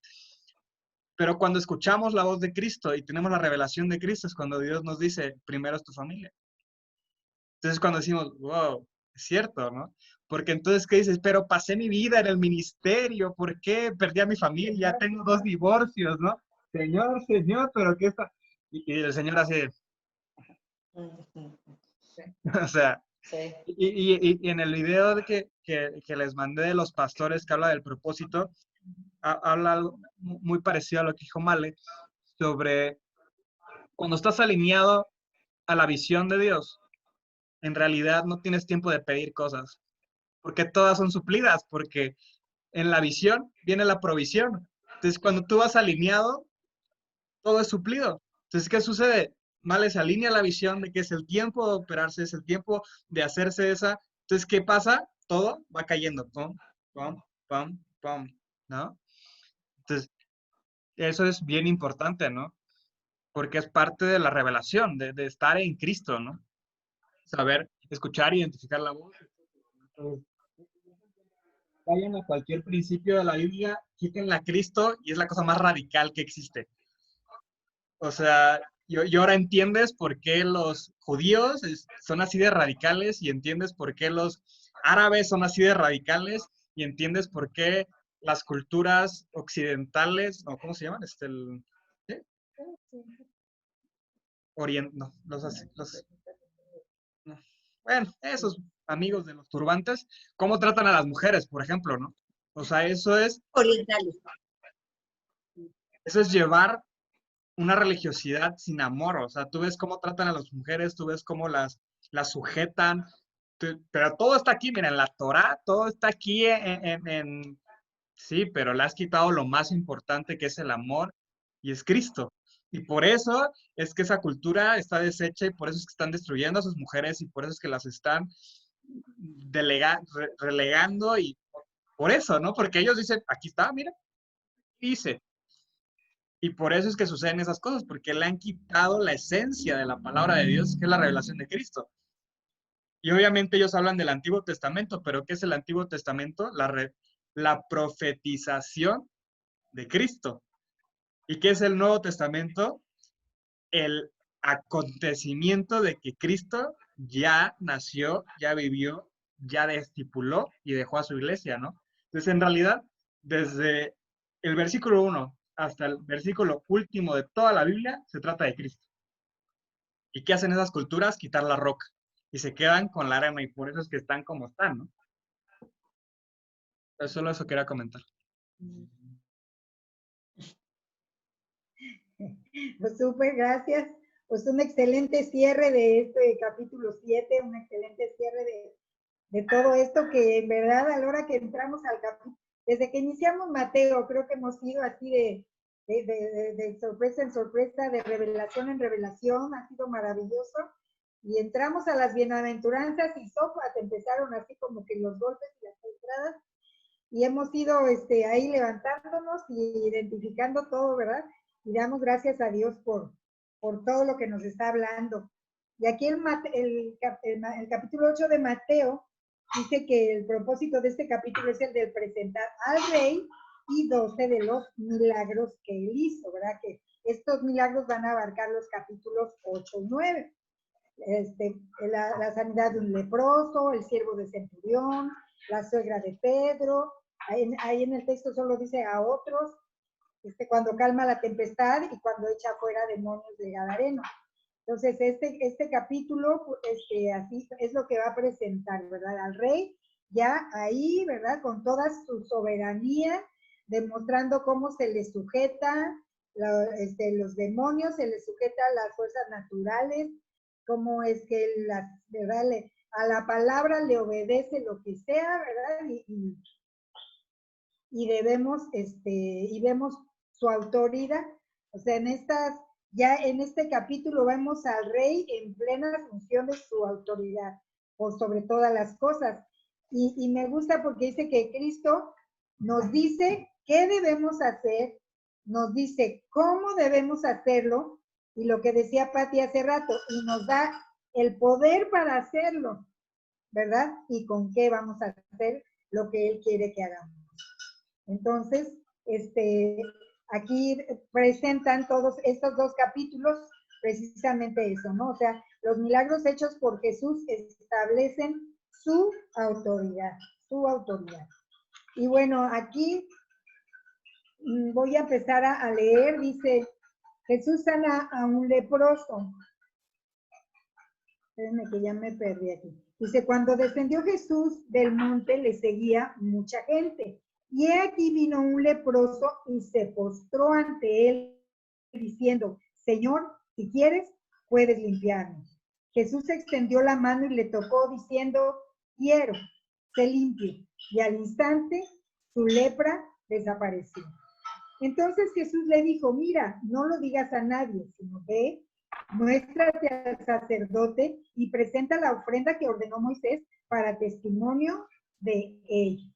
Pero cuando escuchamos la voz de Cristo y tenemos la revelación de Cristo es cuando Dios nos dice, primero es tu familia. Entonces cuando decimos, wow, es cierto, ¿no? Porque entonces, ¿qué dices? Pero pasé mi vida en el ministerio, ¿por qué perdí a mi familia? Tengo 2 divorcios, ¿no? Señor, pero ¿qué está? Y el Señor hace, o sea, Sí. y en el video que les mandé de los pastores que habla del propósito, habla algo muy parecido a lo que dijo Male, sobre cuando estás alineado a la visión de Dios, en realidad no tienes tiempo de pedir cosas, porque todas son suplidas, porque en la visión viene la provisión. Entonces, cuando tú vas alineado, todo es suplido. Entonces, ¿qué sucede? Male se alinea la visión de que es el tiempo de operarse, es el tiempo de hacerse esa. Entonces, ¿qué pasa? Todo va cayendo. Pum, pum, pum, pum, ¿no? Entonces, eso es bien importante, ¿no? Porque es parte de la revelación, de estar en Cristo, ¿no? Saber escuchar, identificar la voz. Vayan a cualquier principio de la Biblia, quítenla a Cristo y es la cosa más radical que existe. O sea, y ahora entiendes por qué los judíos son así de radicales y entiendes por qué los árabes son así de radicales y entiendes por qué las culturas occidentales, o ¿cómo se llaman? ¿Qué? No, no. Bueno, esos amigos de los turbantes, ¿cómo tratan a las mujeres, por ejemplo, no? O sea, Orientales. eso es llevar una religiosidad sin amor. O sea, tú ves cómo tratan a las mujeres, tú ves cómo las sujetan, pero todo está aquí, mira, en la Torá, todo está aquí sí, pero le has quitado lo más importante que es el amor y es Cristo. Y por eso es que esa cultura está deshecha y por eso es que están destruyendo a sus mujeres y por eso es que las están relegando y por eso, ¿no? Porque ellos dicen, aquí está, mira, dice. Y por eso es que suceden esas cosas, porque le han quitado la esencia de la palabra de Dios, que es la revelación de Cristo. Y obviamente ellos hablan del Antiguo Testamento, pero ¿qué es el Antiguo Testamento? La profetización de Cristo. ¿Y qué es el Nuevo Testamento? El acontecimiento de que Cristo ya nació, ya vivió, ya estipuló y dejó a su iglesia, ¿no? Entonces, en realidad, desde el versículo 1 hasta el versículo último de toda la Biblia, se trata de Cristo. ¿Y qué hacen esas culturas? Quitar la roca. Y se quedan con la arena, y por eso es que están como están, ¿no? Entonces, solo eso quería comentar. Pues súper, gracias. Pues un excelente cierre de este capítulo 7, un excelente cierre de todo esto que en verdad a la hora que entramos al capítulo, desde que iniciamos Mateo, creo que hemos ido así de sorpresa en sorpresa, de revelación en revelación, ha sido maravilloso. Y entramos a las bienaventuranzas y sopas, empezaron así como que los golpes y las entradas, y hemos ido ahí levantándonos y identificando todo, ¿verdad? Y damos gracias a Dios por todo lo que nos está hablando. Y aquí el capítulo 8 de Mateo dice que el propósito de este capítulo es el de presentar al rey y 12 de los milagros que él hizo, ¿verdad? Que estos milagros van a abarcar los capítulos 8 y 9. La sanidad de un leproso, el siervo de centurión, la suegra de Pedro. Ahí en el texto solo dice a otros, cuando calma la tempestad y cuando echa fuera demonios del Gadareno. Entonces, este capítulo, así es lo que va a presentar, ¿verdad? Al rey, ya ahí, ¿verdad? Con toda su soberanía, demostrando cómo se le sujeta los demonios, se le sujeta las fuerzas naturales, cómo es que ¿verdad? A la palabra le obedece lo que sea, ¿verdad? Y vemos su autoridad. O sea, ya en este capítulo vemos al rey en plena función de su autoridad, por sobre todas las cosas. Y me gusta porque dice que Cristo nos dice qué debemos hacer, nos dice cómo debemos hacerlo, y lo que decía Pati hace rato, y nos da el poder para hacerlo, ¿verdad? Y con qué vamos a hacer lo que Él quiere que hagamos. Entonces, aquí presentan todos estos dos capítulos precisamente eso, ¿no? O sea, los milagros hechos por Jesús establecen su autoridad, su autoridad. Y bueno, aquí voy a empezar a leer, dice, Jesús sana a un leproso. Espérenme que ya me perdí aquí. Dice, cuando descendió Jesús del monte, le seguía mucha gente. Y aquí vino un leproso y se postró ante él, diciendo, Señor, si quieres, puedes limpiarnos. Jesús extendió la mano y le tocó, diciendo, quiero, sé limpio. Y al instante, su lepra desapareció. Entonces Jesús le dijo, mira, no lo digas a nadie, sino ve, muéstrate al sacerdote y presenta la ofrenda que ordenó Moisés para testimonio de ello.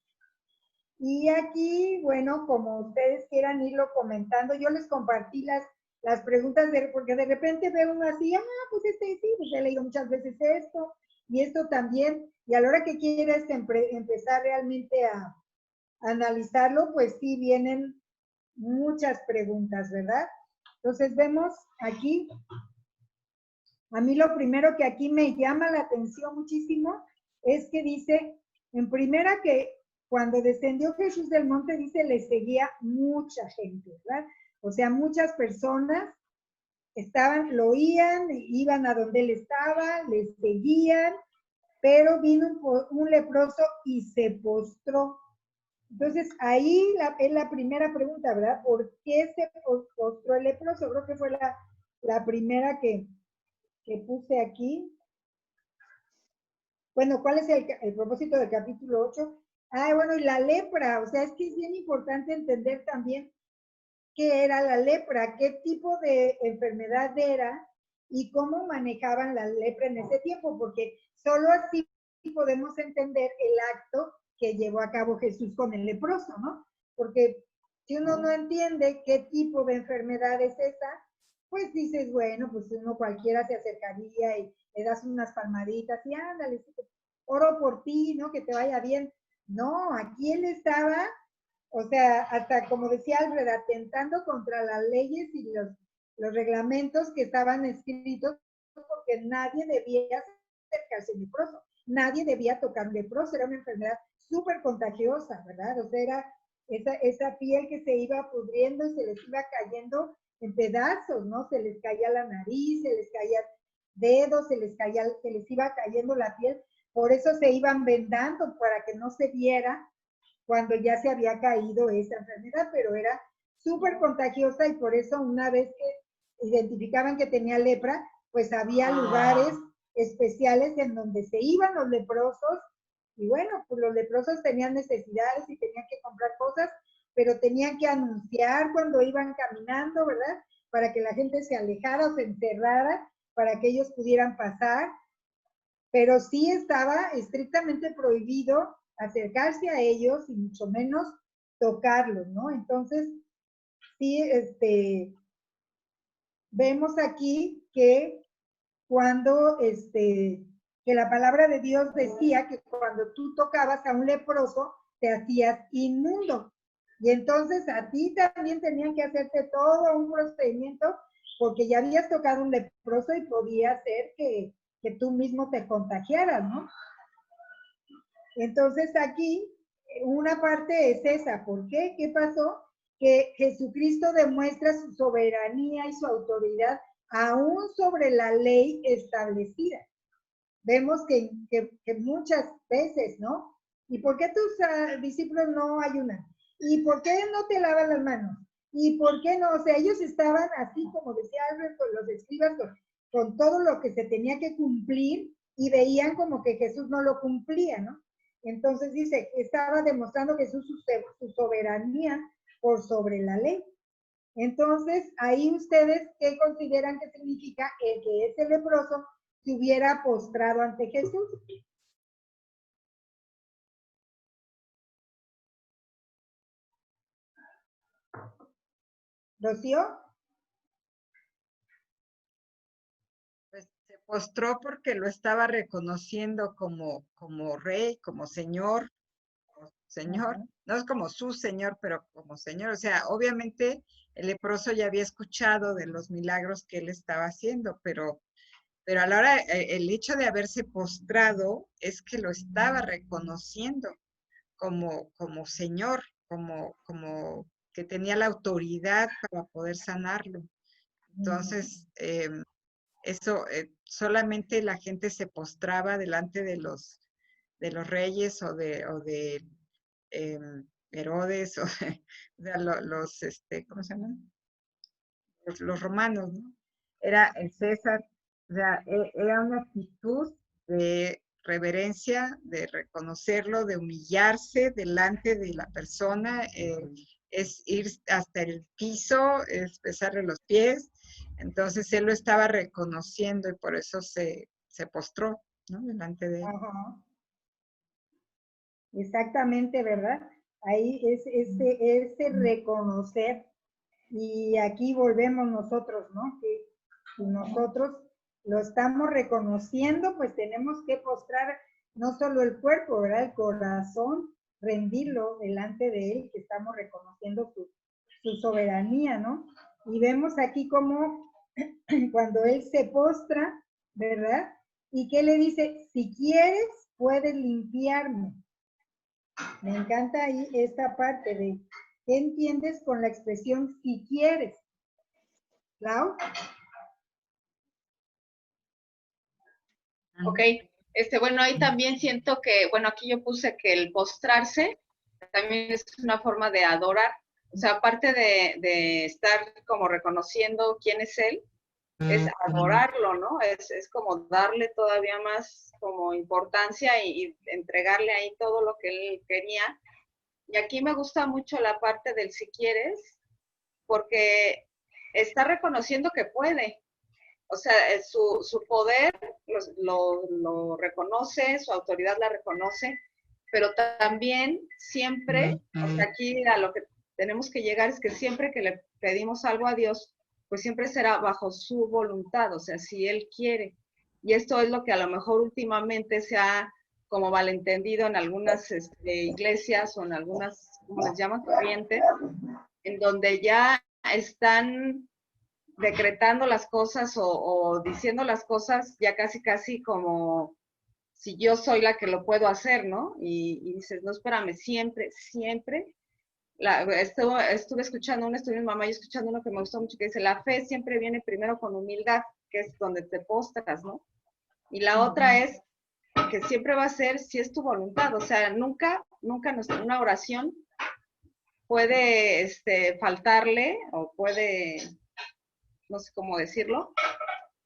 Y aquí, bueno, como ustedes quieran irlo comentando, yo les compartí las preguntas, porque de repente veo uno así, pues sí, pues he leído muchas veces esto, y esto también, y a la hora que quieres empezar realmente a analizarlo, pues sí vienen muchas preguntas, ¿verdad? Entonces vemos aquí, a mí lo primero que aquí me llama la atención muchísimo es que dice, en primera que cuando descendió Jesús del monte, dice, le seguía mucha gente, ¿verdad? O sea, muchas personas lo oían, iban a donde él estaba, le seguían, pero vino un leproso y se postró. Entonces, ahí es la primera pregunta, ¿verdad? ¿Por qué se postró el leproso? Creo que fue la primera que puse aquí. Bueno, ¿cuál es el propósito del capítulo 8? Bueno, y la lepra, o sea, es que es bien importante entender también qué era la lepra, qué tipo de enfermedad era y cómo manejaban la lepra en ese tiempo, porque solo así podemos entender el acto que llevó a cabo Jesús con el leproso, ¿no? Porque si uno no entiende qué tipo de enfermedad es esa, pues dices, bueno, pues uno cualquiera se acercaría y le das unas palmaditas y ándale, oro por ti, ¿no? Que te vaya bien. No, aquí él estaba, o sea, hasta como decía Alfred, atentando contra las leyes y los reglamentos que estaban escritos, porque nadie debía acercarse al leproso, nadie debía tocar un leproso, era una enfermedad súper contagiosa, ¿verdad? O sea, era esa piel que se iba pudriendo y se les iba cayendo en pedazos, ¿no? Se les caía la nariz, se les caían dedos, se les iba cayendo la piel, por eso se iban vendando para que no se viera cuando ya se había caído esa enfermedad, pero era súper contagiosa y por eso una vez que identificaban que tenía lepra, pues había lugares especiales en donde se iban los leprosos y bueno, pues los leprosos tenían necesidades y tenían que comprar cosas, pero tenían que anunciar cuando iban caminando, ¿verdad? Para que la gente se alejara o se encerrara, para que ellos pudieran pasar, pero sí estaba estrictamente prohibido acercarse a ellos y mucho menos tocarlos, ¿no? Entonces, sí, vemos aquí que cuando, que la palabra de Dios decía que cuando tú tocabas a un leproso, te hacías inmundo. Y entonces a ti también tenían que hacerte todo un procedimiento porque ya habías tocado un leproso y podía ser que tú mismo te contagiaras, ¿no? Entonces aquí una parte es esa. ¿Por qué? ¿Qué pasó? Que Jesucristo demuestra su soberanía y su autoridad aún sobre la ley establecida. Vemos que muchas veces, ¿no? ¿Y por qué tus discípulos no ayunan? ¿Y por qué no te lavan las manos? ¿Y por qué no? O sea, ellos estaban así, como decía Albert, con los escribas, con todo lo que se tenía que cumplir y veían como que Jesús no lo cumplía, ¿no? Entonces dice, estaba demostrando Jesús su soberanía por sobre la ley. Entonces, ahí ustedes, ¿qué consideran que significa el que ese leproso se hubiera postrado ante Jesús? ¿Rocío? Pues se postró porque lo estaba reconociendo como rey, como señor, no es como su señor, pero como señor. O sea, obviamente el leproso ya había escuchado de los milagros que él estaba haciendo, pero a la hora, el hecho de haberse postrado es que lo estaba reconociendo como señor, como que tenía la autoridad para poder sanarlo. Entonces, eso, solamente la gente se postraba delante de los reyes o de Herodes, o de los, ¿cómo se llaman? Los romanos, ¿no? Era el César, o sea, era una actitud de reverencia, de reconocerlo, de humillarse delante de la persona, es ir hasta el piso, es besarle los pies. Entonces él lo estaba reconociendo y por eso se postró, ¿no? Delante de él. Ajá. Exactamente, ¿verdad? Ahí es ese reconocer. Y aquí volvemos nosotros, ¿no? Que si nosotros lo estamos reconociendo, pues tenemos que postrar no solo el cuerpo, ¿verdad? El corazón, rendirlo delante de él, que estamos reconociendo su soberanía, ¿no? Y vemos aquí como cuando él se postra, ¿verdad? Y que le dice, si quieres, puedes limpiarme. Me encanta ahí esta parte de, ¿qué entiendes con la expresión si quieres? ¿Clau? Ok, bueno, ahí también siento que, bueno, aquí yo puse que el postrarse también es una forma de adorar, o sea, aparte de estar como reconociendo quién es él, es adorarlo, ¿no? Es como darle todavía más como importancia y entregarle ahí todo lo que él quería. Y aquí me gusta mucho la parte del si quieres, porque está reconociendo que puede. O sea, su poder lo reconoce, su autoridad la reconoce, pero también siempre, o sea, aquí a lo que tenemos que llegar es que siempre que le pedimos algo a Dios, pues siempre será bajo su voluntad, o sea, si Él quiere. Y esto es lo que a lo mejor últimamente se ha como malentendido en algunas iglesias o en algunas, ¿cómo les llaman? Corrientes, en donde ya están decretando las cosas o diciendo las cosas ya casi como si yo soy la que lo puedo hacer, ¿no? Y dices, no, espérame, siempre, estuve escuchando uno, estuve mi mamá y escuchando uno que me gustó mucho, que dice, la fe siempre viene primero con humildad, que es donde te postras, ¿no? Y la otra es que siempre va a ser si es tu voluntad, o sea, nunca una oración puede faltarle o puede, no sé cómo decirlo,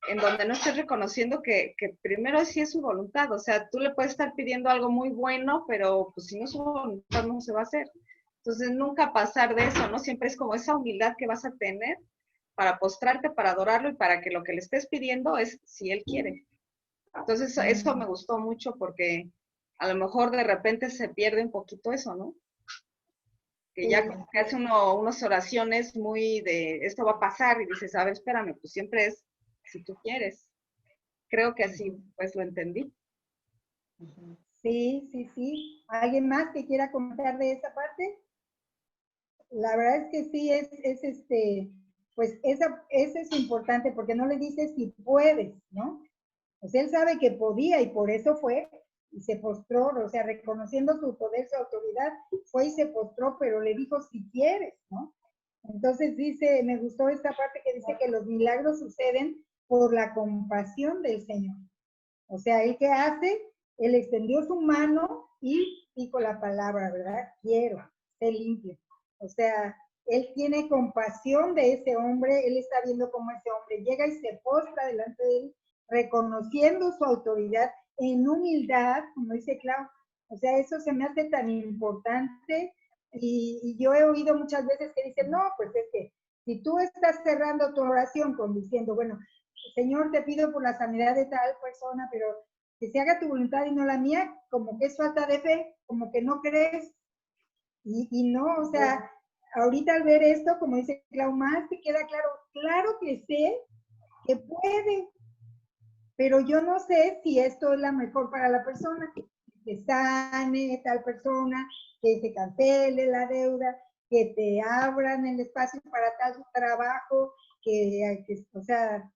en donde no estés reconociendo que primero sí es su voluntad, o sea, tú le puedes estar pidiendo algo muy bueno, pero pues si no es su voluntad no se va a hacer. Entonces nunca pasar de eso, ¿no? Siempre es como esa humildad que vas a tener para postrarte, para adorarlo y para que lo que le estés pidiendo es si él quiere. Entonces eso me gustó mucho porque a lo mejor de repente se pierde un poquito eso, ¿no? Que ya como que hace unas oraciones muy de esto va a pasar y dices, a ver, espérame, pues siempre es si tú quieres. Creo que así pues lo entendí. Sí. ¿Alguien más que quiera comentar de esa parte? La verdad es que sí, pues eso es importante porque no le dices si puedes, ¿no? Pues él sabe que podía y por eso fue y se postró, o sea, reconociendo su poder, su autoridad, fue y se postró, pero le dijo si quieres, ¿no? Entonces dice, me gustó esta parte que dice que los milagros suceden por la compasión del Señor. O sea, ¿él qué hace? Él extendió su mano y dijo la palabra, ¿verdad? Quiero, sé limpio. O sea, él tiene compasión de ese hombre, él está viendo cómo ese hombre llega y se postra delante de él, reconociendo su autoridad en humildad, como dice Clau. O sea, eso se me hace tan importante y yo he oído muchas veces que dicen, no, pues es que si tú estás cerrando tu oración con diciendo, bueno, Señor, te pido por la sanidad de tal persona, pero que se haga tu voluntad y no la mía, como que es falta de fe, como que no crees. Y no, o sea, ahorita al ver esto, como dice Clau, más te queda claro que sé que puede, pero yo no sé si esto es la mejor para la persona, que sane tal persona, que se cancele la deuda, que te abran el espacio para tal trabajo, o sea,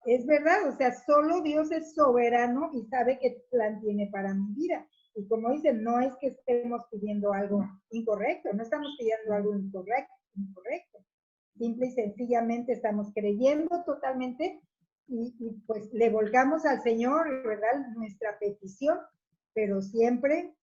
es verdad, o sea, solo Dios es soberano y sabe qué plan tiene para mi vida. Y como dicen, no es que estemos pidiendo algo incorrecto, no estamos pidiendo algo incorrecto. Simple y sencillamente estamos creyendo totalmente y pues le volcamos al Señor, ¿verdad? Nuestra petición, pero siempre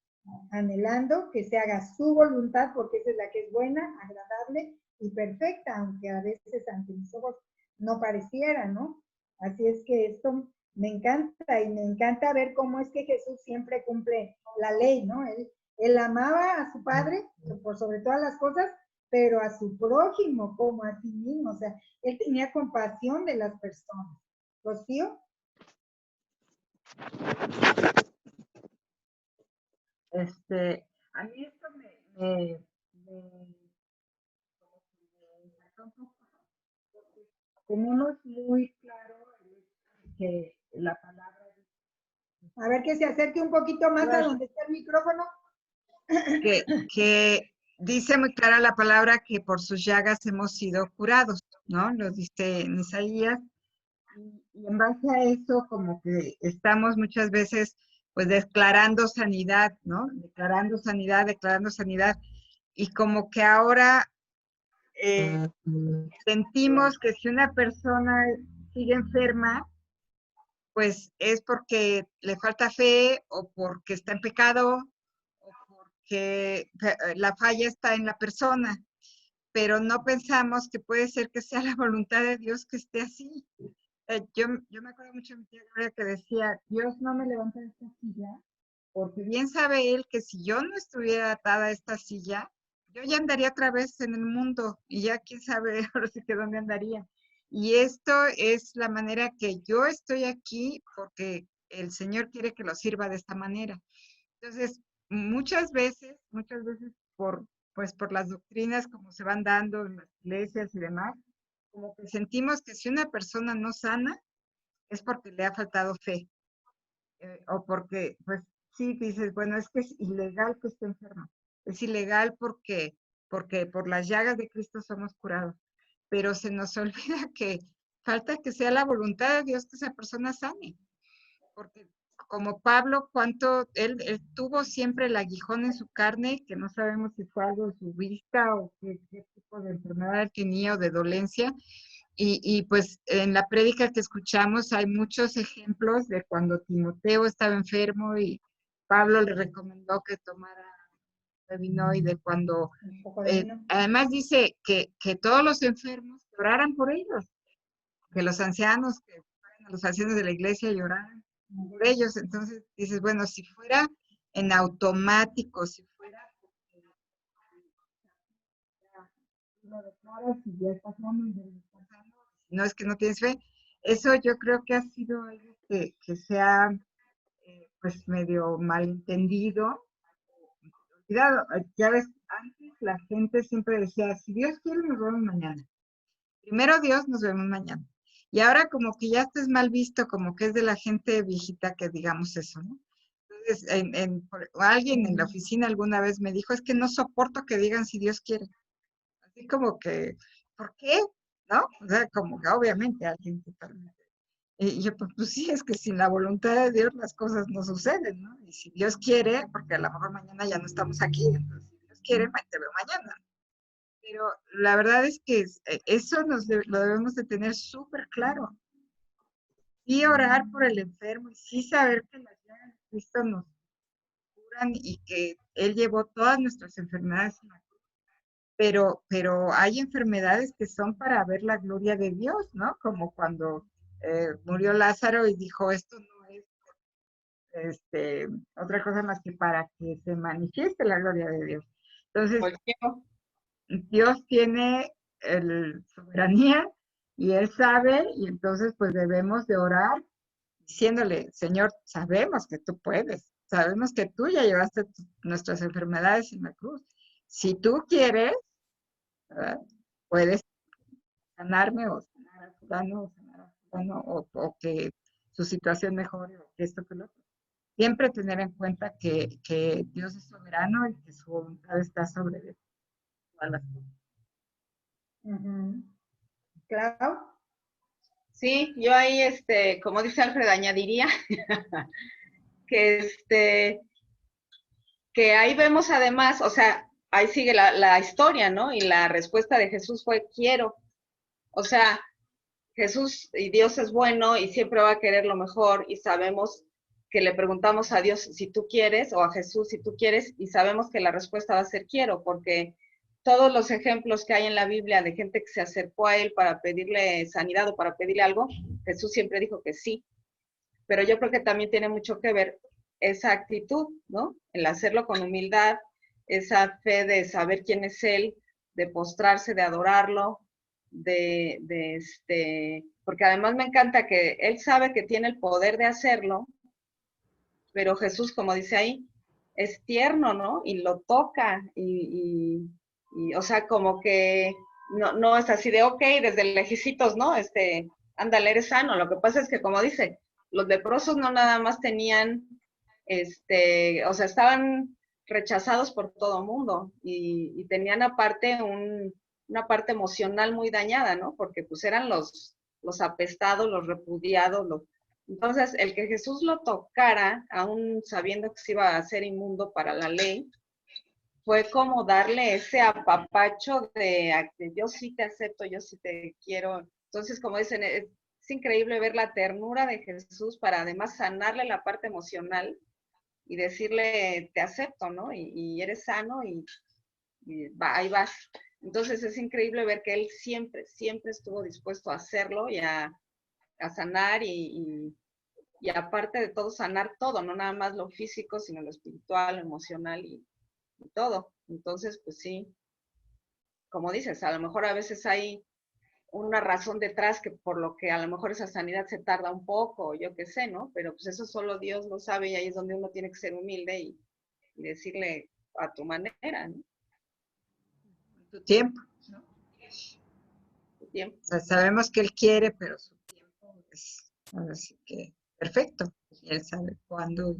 anhelando que se haga su voluntad, porque esa es la que es buena, agradable y perfecta, aunque a veces ante mis ojos no pareciera, ¿no? Así es que esto me encanta y me encanta ver cómo es que Jesús siempre cumple la ley, ¿no? Él amaba a su Padre por sobre todas las cosas, pero a su prójimo como a sí mismo, o sea, él tenía compasión de las personas. ¿Rocío? A mí esto me tenemos muy claro que la palabra. A ver que se acerque un poquito más a donde está el micrófono. Que dice muy clara la palabra que por sus llagas hemos sido curados, ¿no? Lo dice en Isaías. Y en base a eso, como que estamos muchas veces, pues, declarando sanidad, ¿no? Declarando sanidad. Y como que ahora sentimos que si una persona sigue enferma, pues es porque le falta fe o porque está en pecado o porque la falla está en la persona, pero no pensamos que puede ser que sea la voluntad de Dios que esté así. Yo me acuerdo mucho de mi tía Gloria que decía, Dios no me levanta de esta silla, porque bien sabe Él que si yo no estuviera atada a esta silla, yo ya andaría otra vez en el mundo y ya quién sabe ahora sí que dónde andaría. Y esto es la manera que yo estoy aquí porque el Señor quiere que lo sirva de esta manera. Entonces, muchas veces pues por las doctrinas como se van dando en las iglesias y demás, como que sentimos que si una persona no sana, es porque le ha faltado fe. O porque, pues sí, dices, bueno, es que es ilegal que esté enfermo. Es ilegal porque por las llagas de Cristo somos curados. Pero se nos olvida que falta que sea la voluntad de Dios que esa persona sane. Porque como Pablo, él tuvo siempre el aguijón en su carne, que no sabemos si fue algo de su vista o qué tipo de enfermedad tenía o de dolencia. Y pues en la prédica que escuchamos hay muchos ejemplos de cuando Timoteo estaba enfermo y Pablo le recomendó que tomara vino y de cuando, Un poco de vino. además dice que todos los enfermos oraran por ellos, que los ancianos, que fueran a los ancianos de la iglesia y oraran por ellos. Entonces dices, bueno, si fuera en automático, si fuera lo declaras y ya está sano y ya está sano, no es que no tienes fe. Eso yo creo que ha sido algo que se ha pues medio malentendido. Cuidado, ya ves, antes la gente siempre decía, si Dios quiere nos vemos mañana. Primero Dios, nos vemos mañana. Y ahora como que ya estés mal visto, como que es de la gente viejita que digamos eso, ¿no? Entonces, alguien en la oficina alguna vez me dijo, es que no soporto que digan si Dios quiere. Así como que, ¿por qué? ¿No? O sea, como que obviamente alguien totalmente. Y yo, pues sí, es que sin la voluntad de Dios las cosas no suceden, ¿no? Y si Dios quiere, porque a lo mejor mañana ya no estamos aquí, entonces si Dios quiere, te veo mañana. Pero la verdad es que eso lo debemos de tener súper claro. Sí orar por el enfermo y sí saber que las llagas de Cristo nos curan y que Él llevó todas nuestras enfermedades en la cruz. Pero hay enfermedades que son para ver la gloria de Dios, ¿no? Como cuando murió Lázaro y dijo, esto no es otra cosa más que para que se manifieste la gloria de Dios. Entonces, Dios tiene soberanía y Él sabe, y entonces pues debemos de orar diciéndole, Señor, sabemos que tú puedes, sabemos que tú ya llevaste nuestras enfermedades en la cruz. Si tú quieres, ¿verdad? Puedes sanarme o sanar a fulano o sanar a fulano o que su situación mejore o que esto que lo otro. Siempre tener en cuenta que Dios es soberano y que su voluntad está sobre todas las cosas. Clau. Sí, yo ahí, como dice Alfred, añadiría que que ahí vemos además, o sea, ahí sigue la historia, ¿no? Y la respuesta de Jesús fue quiero. O sea, Jesús y Dios es bueno y siempre va a querer lo mejor y sabemos que le preguntamos a Dios si tú quieres o a Jesús si tú quieres y sabemos que la respuesta va a ser quiero, porque todos los ejemplos que hay en la Biblia de gente que se acercó a él para pedirle sanidad o para pedirle algo, Jesús siempre dijo que sí. Pero yo creo que también tiene mucho que ver esa actitud, ¿no? El hacerlo con humildad, esa fe de saber quién es Él, de postrarse, de adorarlo, porque además me encanta que Él sabe que tiene el poder de hacerlo, pero Jesús, como dice ahí, es tierno, ¿no? Y lo toca, o sea, como que no es así de, ok, desde lejecitos, ¿no? Ándale, eres sano. Lo que pasa es que, como dice, los leprosos no nada más tenían, o sea, estaban rechazados por todo mundo y tenían aparte una parte emocional muy dañada, ¿no? Porque pues eran los apestados, los repudiados, entonces, el que Jesús lo tocara, aún sabiendo que se iba a hacer inmundo para la ley, fue como darle ese apapacho de yo sí te acepto, yo sí te quiero. Entonces, como dicen, es increíble ver la ternura de Jesús para además sanarle la parte emocional y decirle, te acepto, ¿no? Y eres sano y ahí vas. Entonces, es increíble ver que él siempre, siempre estuvo dispuesto a hacerlo y a sanar y aparte de todo, sanar todo, no nada más lo físico, sino lo espiritual, lo emocional y todo. Entonces, pues sí, como dices, a lo mejor a veces hay una razón detrás que por lo que a lo mejor esa sanidad se tarda un poco, yo qué sé, ¿no? Pero pues eso solo Dios lo sabe y ahí es donde uno tiene que ser humilde y decirle a tu manera, ¿no? Tu tiempo, ¿no? tiempo. O sea, sabemos que Él quiere, pero su tiempo es, así que, perfecto. Y Él sabe cuándo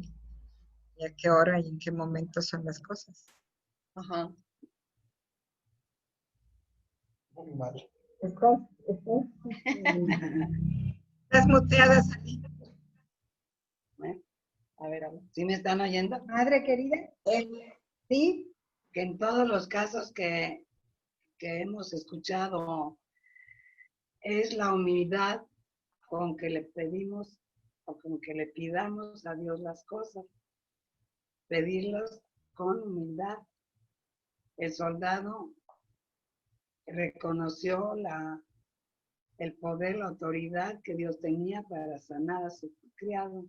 y a qué hora y en qué momento son las cosas. Ajá. Muy mal. Estás muteada, Sally. Bueno, a ver, ¿sí me están oyendo? Madre querida, sí. Que en todos los casos que hemos escuchado es la humildad con que le pedimos o con que le pidamos a Dios las cosas. Pedirlos con humildad. El soldado reconoció el poder, la autoridad que Dios tenía para sanar a su criado.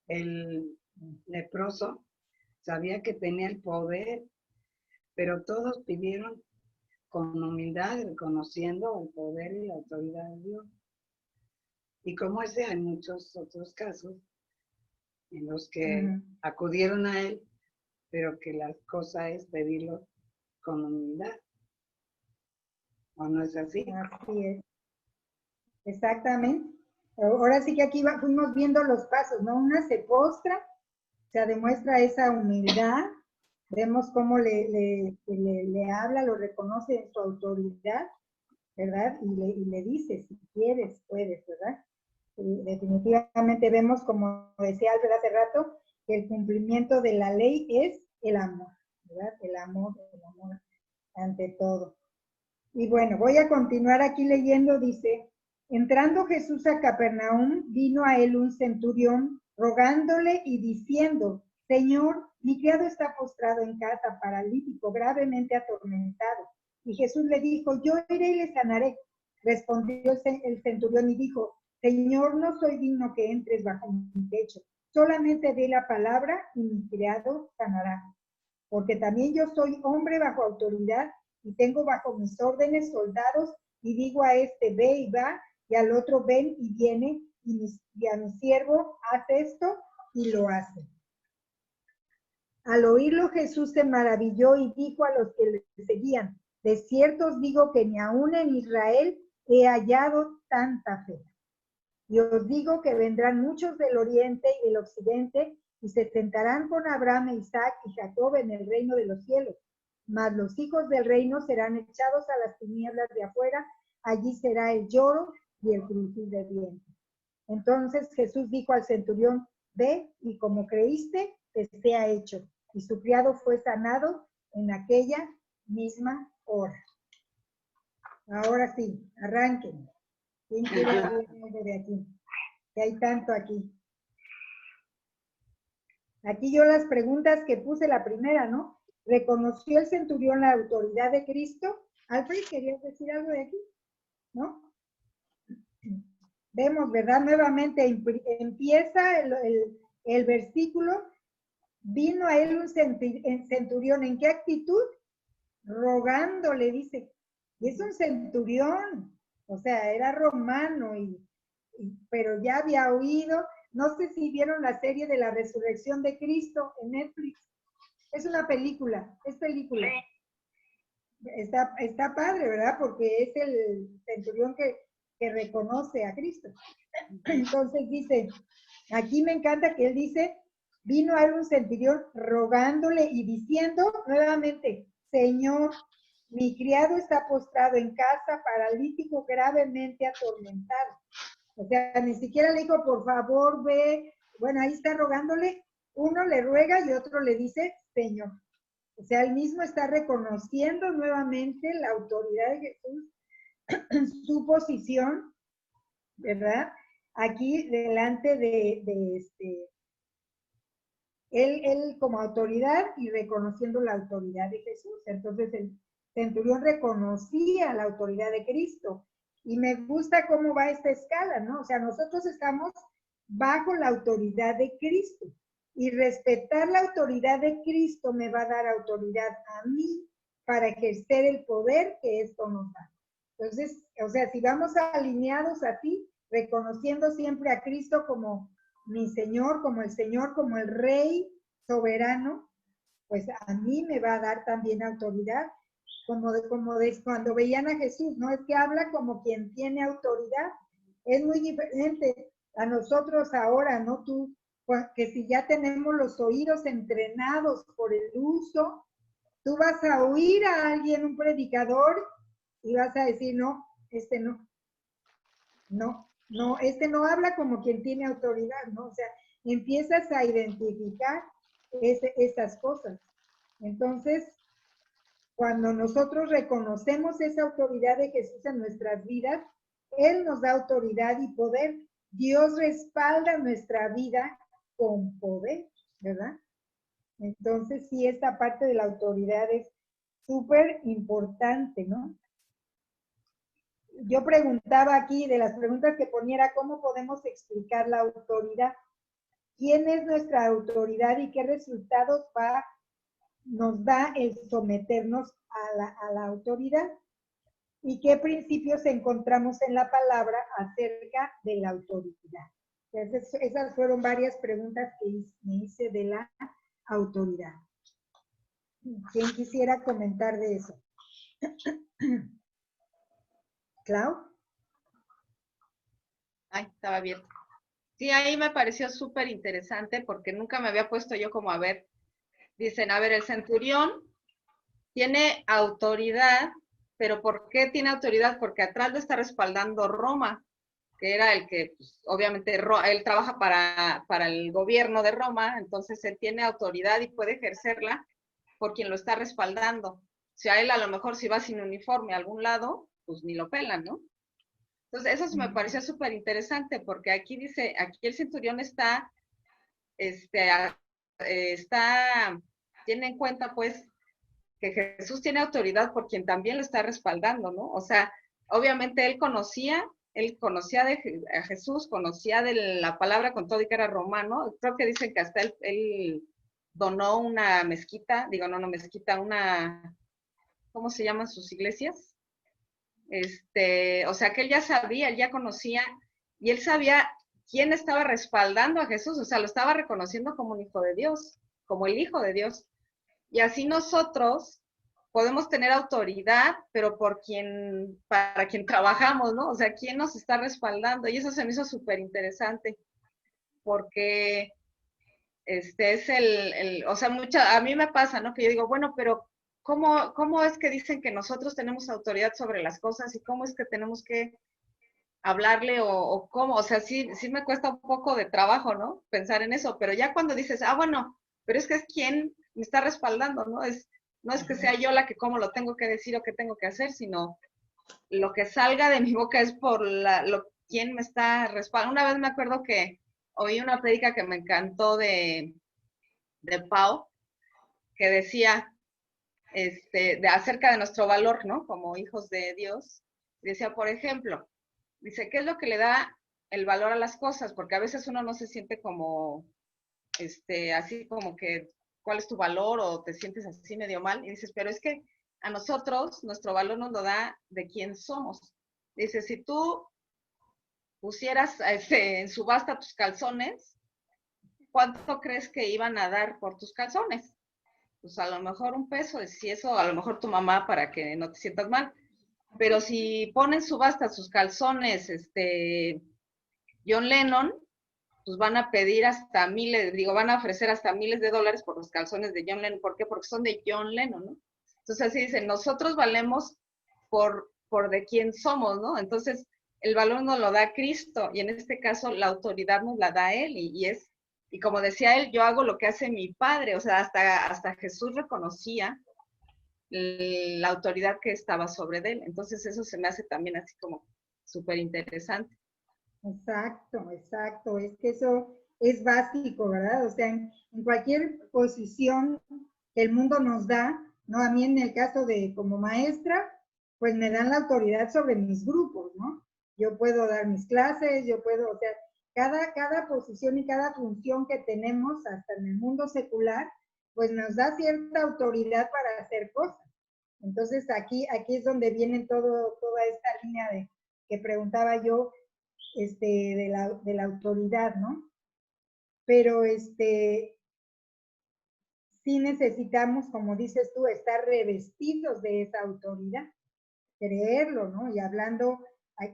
El leproso sabía que tenía el poder, pero todos pidieron con humildad, reconociendo el poder y la autoridad de Dios. Y como ese, hay muchos otros casos en los que acudieron a Él, pero que la cosa es pedirlo con humildad. ¿O no es así? Así es. Exactamente. Ahora sí que aquí fuimos viendo los pasos, ¿no? Una se postra, o sea, demuestra esa humildad, vemos cómo le habla, lo reconoce en su autoridad, ¿verdad? Y le dice, si quieres, puedes, ¿verdad? Y definitivamente vemos, como decía Alfred hace rato, que el cumplimiento de la ley es el amor, ¿verdad? El amor ante todo. Y bueno, voy a continuar aquí leyendo, dice, entrando Jesús a Capernaum, vino a él un centurión rogándole y diciendo, Señor, mi criado está postrado en casa, paralítico, gravemente atormentado. Y Jesús le dijo, yo iré y le sanaré. Respondió el centurión y dijo, Señor, no soy digno que entres bajo mi techo, solamente di la palabra y mi criado sanará. Porque también yo soy hombre bajo autoridad y tengo bajo mis órdenes soldados y digo a este ve y va y al otro ven y viene y a mi siervo haz esto y lo hace. Al oírlo Jesús se maravilló y dijo a los que le seguían, de cierto os digo que ni aún en Israel he hallado tanta fe. Y os digo que vendrán muchos del oriente y del occidente y se sentarán con Abraham, Isaac y Jacob en el reino de los cielos. Mas los hijos del reino serán echados a las tinieblas de afuera, allí será el lloro y el crujir de dientes. Entonces Jesús dijo al centurión, ve y como creíste, te sea hecho. Y su criado fue sanado en aquella misma hora. Ahora sí, arranquen. ¿Quién quiere leer de aquí? Que hay tanto aquí. Aquí yo las preguntas que puse, la primera, ¿no? ¿Reconoció el centurión la autoridad de Cristo? Alfred, ¿querías decir algo de aquí? ¿No? Vemos, ¿verdad? Nuevamente empieza el versículo. Vino a él un centurión. ¿En qué actitud? Rogándole, dice. Y es un centurión. O sea, era romano, pero ya había oído. No sé si vieron la serie de la resurrección de Cristo en Netflix. Es una película, es película. Está padre, ¿verdad? Porque es el centurión que reconoce a Cristo. Entonces dice, aquí me encanta que él dice, vino a él un centurión rogándole y diciendo nuevamente, Señor, mi criado está postrado en casa, paralítico, gravemente atormentado. O sea, ni siquiera le dijo, por favor, ve. Bueno, ahí está rogándole. Uno le ruega y otro le dice, Señor. O sea, él mismo está reconociendo nuevamente la autoridad de Jesús, su posición, ¿verdad? Aquí delante él como autoridad y reconociendo la autoridad de Jesús. Entonces el centurión reconocía la autoridad de Cristo. Y me gusta cómo va esta escala, ¿no? O sea, nosotros estamos bajo la autoridad de Cristo. Y respetar la autoridad de Cristo me va a dar autoridad a mí para ejercer el poder que esto nos da. Entonces, o sea, si vamos alineados así, reconociendo siempre a Cristo como mi Señor, como el Rey soberano, pues a mí me va a dar también autoridad cuando veían a Jesús, ¿no? Es que habla como quien tiene autoridad. Es muy diferente a nosotros ahora, ¿no? Tú, que si ya tenemos los oídos entrenados por el uso, tú vas a oír a alguien, un predicador, y vas a decir, no, este no. No, este no habla como quien tiene autoridad, ¿no? O sea, empiezas a identificar esas cosas. Entonces, cuando nosotros reconocemos esa autoridad de Jesús en nuestras vidas, Él nos da autoridad y poder. Dios respalda nuestra vida con poder, ¿verdad? Entonces, sí, esta parte de la autoridad es súper importante, ¿no? Yo preguntaba aquí, de las preguntas que ponía, ¿cómo podemos explicar la autoridad? ¿Quién es nuestra autoridad y qué resultados nos da el someternos a la autoridad? ¿Y qué principios encontramos en la palabra acerca de la autoridad? Entonces, esas fueron varias preguntas que me hice de la autoridad. ¿Quién quisiera comentar de eso? ¿Clau? Ay, estaba bien. Sí, ahí me pareció súper interesante porque nunca me había puesto yo como a ver, dicen, a ver, el centurión tiene autoridad, pero ¿por qué tiene autoridad? Porque atrás lo está respaldando Roma, que era el que, pues, obviamente, él trabaja para el gobierno de Roma, entonces él tiene autoridad y puede ejercerla por quien lo está respaldando. O sea, él a lo mejor si va sin uniforme a algún lado, pues ni lo pelan, ¿no? Entonces, eso me pareció súper interesante, porque aquí dice, aquí el centurión tiene en cuenta, pues, que Jesús tiene autoridad por quien también lo está respaldando, ¿no? O sea, obviamente él conocía a Jesús, conocía de la palabra con todo y que era romano. Creo que dicen que hasta él donó una mezquita, digo, no una mezquita, ¿cómo se llaman sus iglesias? O sea, que él ya sabía, él ya conocía, y él sabía quién estaba respaldando a Jesús, o sea, lo estaba reconociendo como un hijo de Dios, como el hijo de Dios. Y así nosotros podemos tener autoridad, pero para quien trabajamos, ¿no? O sea, quién nos está respaldando. Y eso se me hizo súper interesante, porque es o sea, a mí me pasa, ¿no? Que yo digo, bueno, pero ¿cómo es que dicen que nosotros tenemos autoridad sobre las cosas y cómo es que tenemos que hablarle o cómo? O sea, sí me cuesta un poco de trabajo, ¿no? Pensar en eso, pero ya cuando dices, bueno, pero es que es quien me está respaldando, ¿no? No es que sea yo la que cómo lo tengo que decir o qué tengo que hacer, sino lo que salga de mi boca es por quién me está respaldando. Una vez me acuerdo que oí una prédica que me encantó de Pau, que decía acerca de nuestro valor, ¿no? Como hijos de Dios. Decía, por ejemplo, dice, ¿qué es lo que le da el valor a las cosas? Porque a veces uno no se siente como, así como que, ¿cuál es tu valor? O te sientes así medio mal. Y dices, pero es que a nosotros, nuestro valor nos lo da de quién somos. Dice, si tú pusieras en subasta tus calzones, ¿cuánto crees que iban a dar por tus calzones? Pues a lo mejor $1, si eso, a lo mejor tu mamá para que no te sientas mal. Pero si ponen subasta sus calzones, John Lennon, pues van a pedir hasta van a ofrecer hasta miles de dólares por los calzones de John Lennon. ¿Por qué? Porque son de John Lennon, ¿no? Entonces así dicen, nosotros valemos por de quién somos, ¿no? Entonces el valor nos lo da Cristo y en este caso la autoridad nos la da Él y como decía él, yo hago lo que hace mi Padre, o sea, hasta Jesús reconocía la autoridad que estaba sobre él. Entonces eso se me hace también así como súper interesante. Exacto. Es que eso es básico, ¿verdad? O sea, en cualquier posición que el mundo nos da, ¿no? A mí en el caso de como maestra, pues me dan la autoridad sobre mis grupos, ¿no? Yo puedo dar mis clases, o sea, cada posición y cada función que tenemos hasta en el mundo secular, pues nos da cierta autoridad para hacer cosas. Entonces aquí es donde viene toda esta línea que preguntaba yo, de la autoridad, ¿no? Pero sí sí necesitamos, como dices tú, estar revestidos de esa autoridad, creerlo, ¿no? Y hablando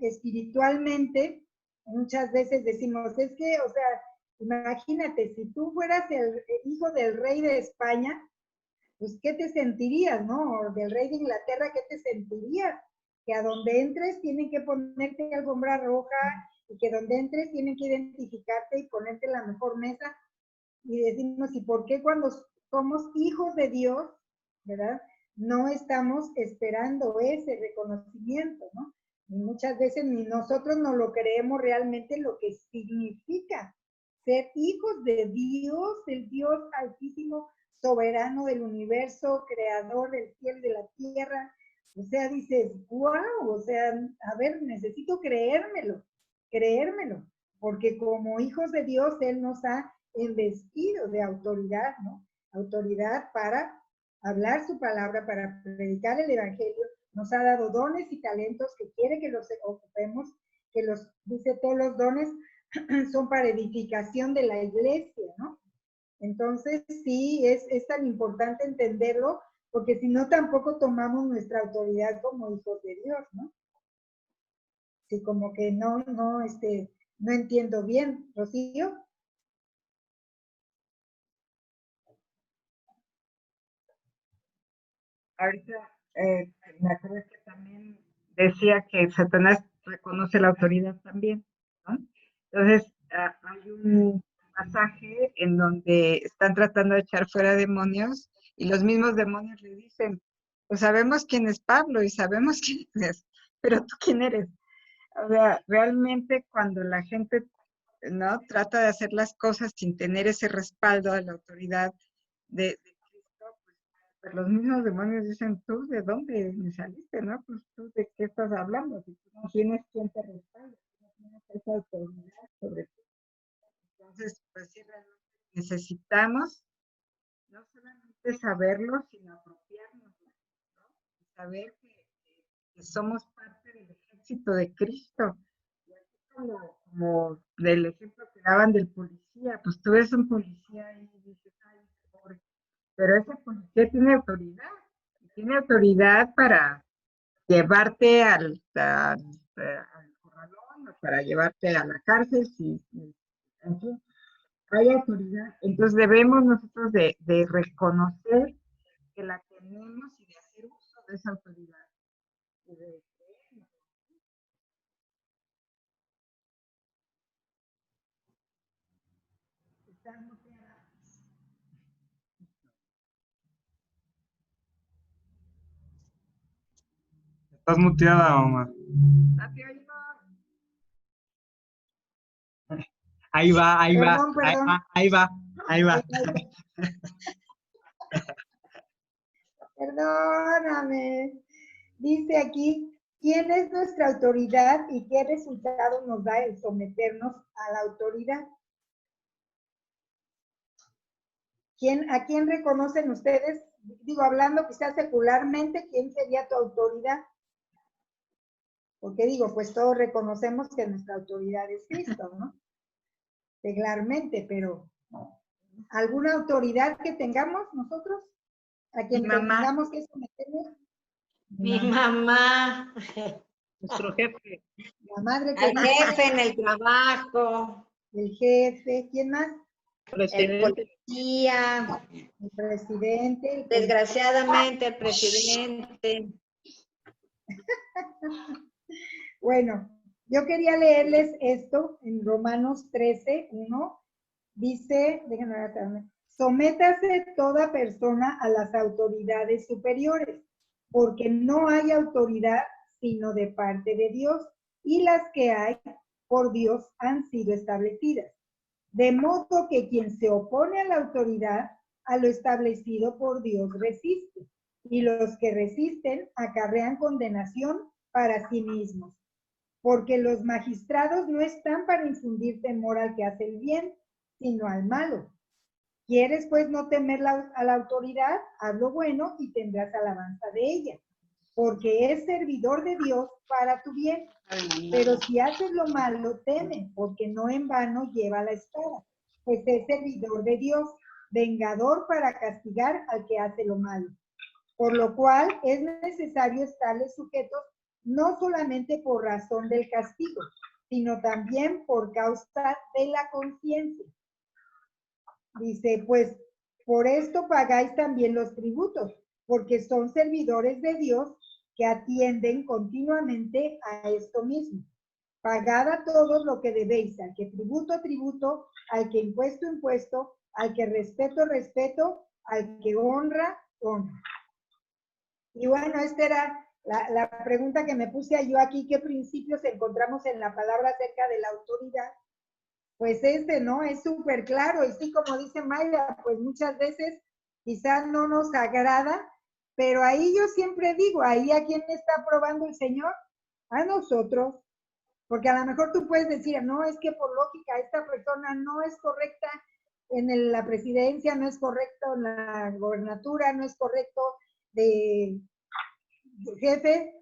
espiritualmente, muchas veces decimos, es que, o sea, imagínate, si tú fueras el hijo del rey de España, pues, ¿qué te sentirías, no? O del rey de Inglaterra, ¿qué te sentirías? Que a donde entres tienen que ponerte alfombra roja y que donde entres tienen que identificarte y ponerte la mejor mesa. Y decimos, ¿y por qué cuando somos hijos de Dios, verdad? No estamos esperando ese reconocimiento, ¿no? Y muchas veces ni nosotros no lo creemos realmente lo que significa ser hijos de Dios, el Dios altísimo, soberano del universo, creador del cielo y de la tierra. O sea, dices, wow, o sea, a ver, necesito creérmelo, porque como hijos de Dios, Él nos ha investido de autoridad, ¿no? Autoridad para hablar su palabra, para predicar el evangelio. Nos ha dado dones y talentos que quiere que los ocupemos, que los, dice, todos los dones son para edificación de la iglesia, ¿no? Entonces, sí, es tan importante entenderlo, porque si no, tampoco tomamos nuestra autoridad como hijos de Dios, ¿no? Sí, como que no entiendo bien, Rocío. Ahorita me acuerdo que también decía que Satanás reconoce la autoridad también, ¿no? Entonces, hay un pasaje en donde están tratando de echar fuera demonios y los mismos demonios le dicen, pues sabemos quién es Pablo y sabemos quién es, pero tú quién eres. O sea, realmente cuando la gente, ¿no?, trata de hacer las cosas sin tener ese respaldo de la autoridad de Cristo, pues los mismos demonios dicen, ¿tú de dónde me saliste, no? Pues tú de qué estás hablando, si tú no tienes quien te respalde, si no tienes esa autoridad sobre ti. Entonces, pues sí, realmente necesitamos no solamente saberlo, sino apropiarnos, ¿no? Y saber que somos parte del ejército de Cristo. Y así como del ejemplo que daban del policía, pues tú ves un policía y dices, ay, pobre, pero ese policía tiene autoridad para llevarte al corralón, o para llevarte a la cárcel, en fin, hay autoridad. Entonces debemos nosotros de reconocer que la tenemos y de hacer uso de esa autoridad. Estás muteada, Omar. Ahí va, ahí va, Perdón, perdón. ahí va, ahí va. Perdóname. Dice aquí, ¿quién es nuestra autoridad y qué resultado nos da el someternos a la autoridad? ¿A quién reconocen ustedes? Digo, hablando quizás secularmente, ¿quién sería tu autoridad? Porque digo, pues todos reconocemos que nuestra autoridad es Cristo, ¿no? Secularmente, pero ¿alguna autoridad que tengamos nosotros? ¿A quien tengamos que someternos? Mi mamá. Nuestro jefe. La madre que Al jefe en el trabajo. El jefe, ¿quién más? El policía. El presidente. Desgraciadamente, el presidente. Bueno, yo quería leerles esto en Romanos 13, 1. Dice, déjenme ver, sométase toda persona a las autoridades superiores, porque no hay autoridad sino de parte de Dios, y las que hay por Dios han sido establecidas. De modo que quien se opone a la autoridad, a lo establecido por Dios resiste, y los que resisten acarrean condenación para sí mismos. Porque los magistrados no están para infundir temor al que hace el bien, sino al malo. ¿Quieres pues no temer a la autoridad? Haz lo bueno y tendrás alabanza de ella, porque es servidor de Dios para tu bien. Pero si haces lo malo, teme, porque no en vano lleva la espada, pues es servidor de Dios, vengador para castigar al que hace lo malo. Por lo cual es necesario estarles sujetos no solamente por razón del castigo, sino también por causa de la conciencia. Dice, pues, por esto pagáis también los tributos, porque son servidores de Dios que atienden continuamente a esto mismo. Pagad a todos lo que debéis, al que tributo, tributo, al que impuesto, impuesto, al que respeto, respeto, al que honra, honra. Y bueno, esta era la pregunta que me puse yo aquí, ¿qué principios encontramos en la palabra acerca de la autoridad? Pues ¿no? Es súper claro, y sí, como dice Mayra, pues muchas veces quizás no nos agrada, pero ahí yo siempre digo, ahí ¿a quién está aprobando el Señor? A nosotros, porque a lo mejor tú puedes decir, no, es que por lógica esta persona no es correcta en la presidencia, no es correcto en la gobernatura, no es correcto de jefe,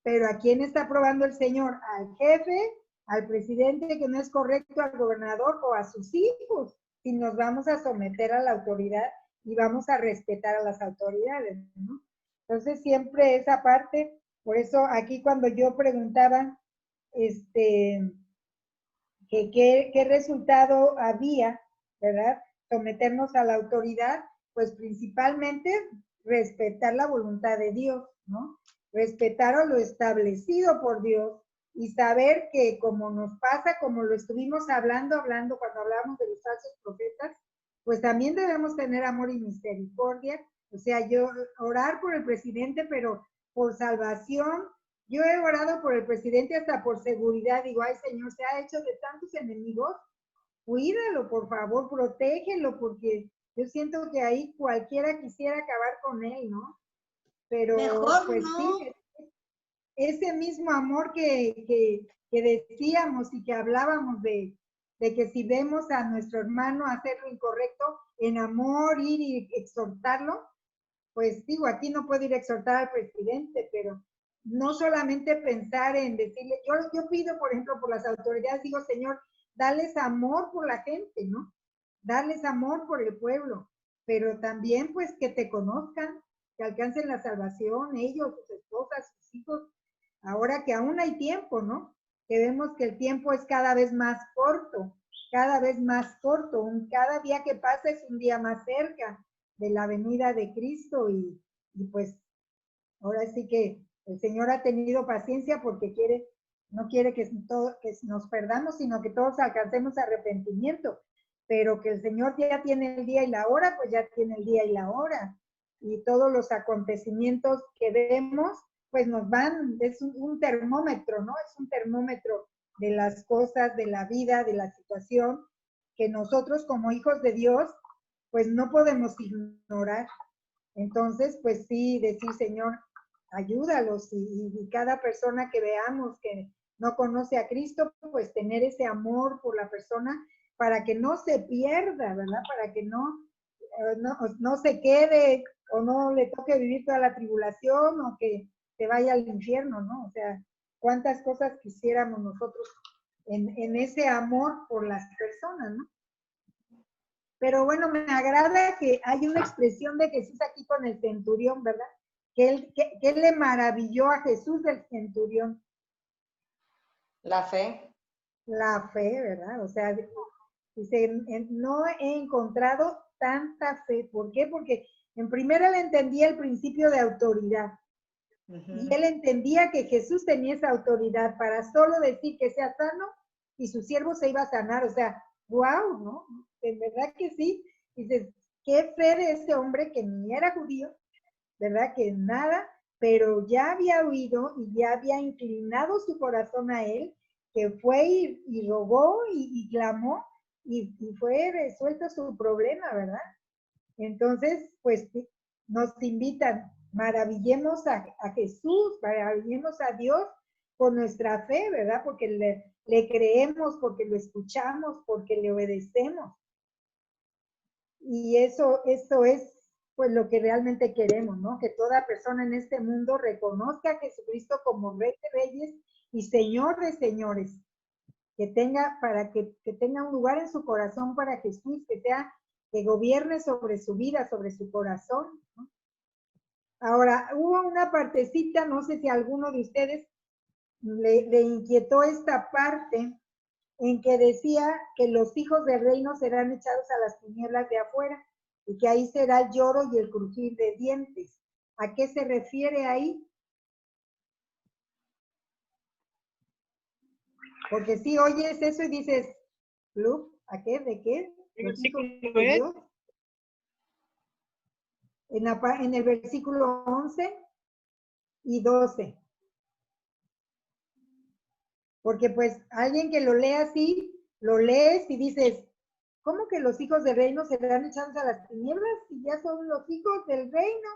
pero ¿a quién está aprobando el Señor? Al jefe, al presidente que no es correcto, al gobernador o a sus hijos, si nos vamos a someter a la autoridad y vamos a respetar a las autoridades, ¿no? Entonces siempre esa parte, por eso aquí cuando yo preguntaba, ¿qué resultado había, verdad? Someternos a la autoridad, pues principalmente respetar la voluntad de Dios, ¿no? Respetar lo establecido por Dios y saber que como nos pasa, como lo estuvimos hablando cuando hablábamos de los falsos profetas, pues también debemos tener amor y misericordia. O sea, yo orar por el presidente, pero por salvación. Yo he orado por el presidente hasta por seguridad. Digo, ay Señor, se ha hecho de tantos enemigos. Cuídalo, por favor, protégelo, porque yo siento que ahí cualquiera quisiera acabar con él, ¿no? Pero mejor pues no. sí, ese mismo amor que decíamos y que hablábamos de que si vemos a nuestro hermano hacer lo incorrecto, en amor ir y exhortarlo, pues digo, aquí no puedo ir a exhortar al presidente, pero no solamente pensar en decirle, yo pido, por ejemplo, por las autoridades, digo, Señor, dales amor por la gente, ¿no? Darles amor por el pueblo, pero también pues que te conozcan, que alcancen la salvación, ellos, sus esposas, sus hijos, ahora que aún hay tiempo, ¿no? Que vemos que el tiempo es cada vez más corto, cada día que pasa es un día más cerca de la venida de Cristo y pues ahora sí que el Señor ha tenido paciencia porque no quiere que nos perdamos, sino que todos alcancemos arrepentimiento, pero que el Señor ya tiene el día y la hora, pues ya tiene el día y la hora. Y todos los acontecimientos que vemos, pues nos van, es un termómetro, ¿no? Es un termómetro de las cosas, de la vida, de la situación, que nosotros como hijos de Dios, pues no podemos ignorar. Entonces, pues sí, decir, Señor, ayúdalos y cada persona que veamos que no conoce a Cristo, pues tener ese amor por la persona para que no se pierda, ¿verdad? Para que no se quede o no le toque vivir toda la tribulación o que se vaya al infierno, ¿no? O sea, cuántas cosas quisiéramos nosotros en ese amor por las personas, ¿no? Pero bueno, me agrada que hay una expresión de Jesús aquí con el centurión, ¿verdad? Que él le maravilló a Jesús del centurión. La fe. La fe, ¿verdad? O sea, dice, no he encontrado tanta fe. ¿Por qué? Porque en primera él entendía el principio de autoridad. Y él entendía que Jesús tenía esa autoridad para solo decir que sea sano y su siervo se iba a sanar. O sea, wow, ¿no? En verdad que sí. Dices, qué fe de ese hombre que ni era judío, ¿verdad? Que nada, pero ya había oído y ya había inclinado su corazón a él, que fue y rogó y clamó y fue resuelto su problema, ¿verdad? Entonces, pues nos invitan, maravillemos a Jesús, maravillemos a Dios con nuestra fe, ¿verdad? Porque le creemos, porque lo escuchamos, porque le obedecemos. Y eso es pues lo que realmente queremos, ¿no? Que toda persona en este mundo reconozca a Jesucristo como Rey de Reyes y Señor de Señores. Que tenga un lugar en su corazón para Jesús, que sea que gobierne sobre su vida, sobre su corazón, ¿no? Ahora, hubo una partecita, no sé si a alguno de ustedes le inquietó esta parte en que decía que los hijos del reino serán echados a las tinieblas de afuera y que ahí será el lloro y el crujir de dientes. ¿A qué se refiere ahí? Porque si oyes eso y dices, Luke, ¿a qué? ¿De qué? ¿Los hijos de Dios? En el versículo 11 y 12. Porque pues alguien que lo lea así, lo lees y dices, ¿cómo que los hijos del reino serán echados a las tinieblas si ya son los hijos del reino?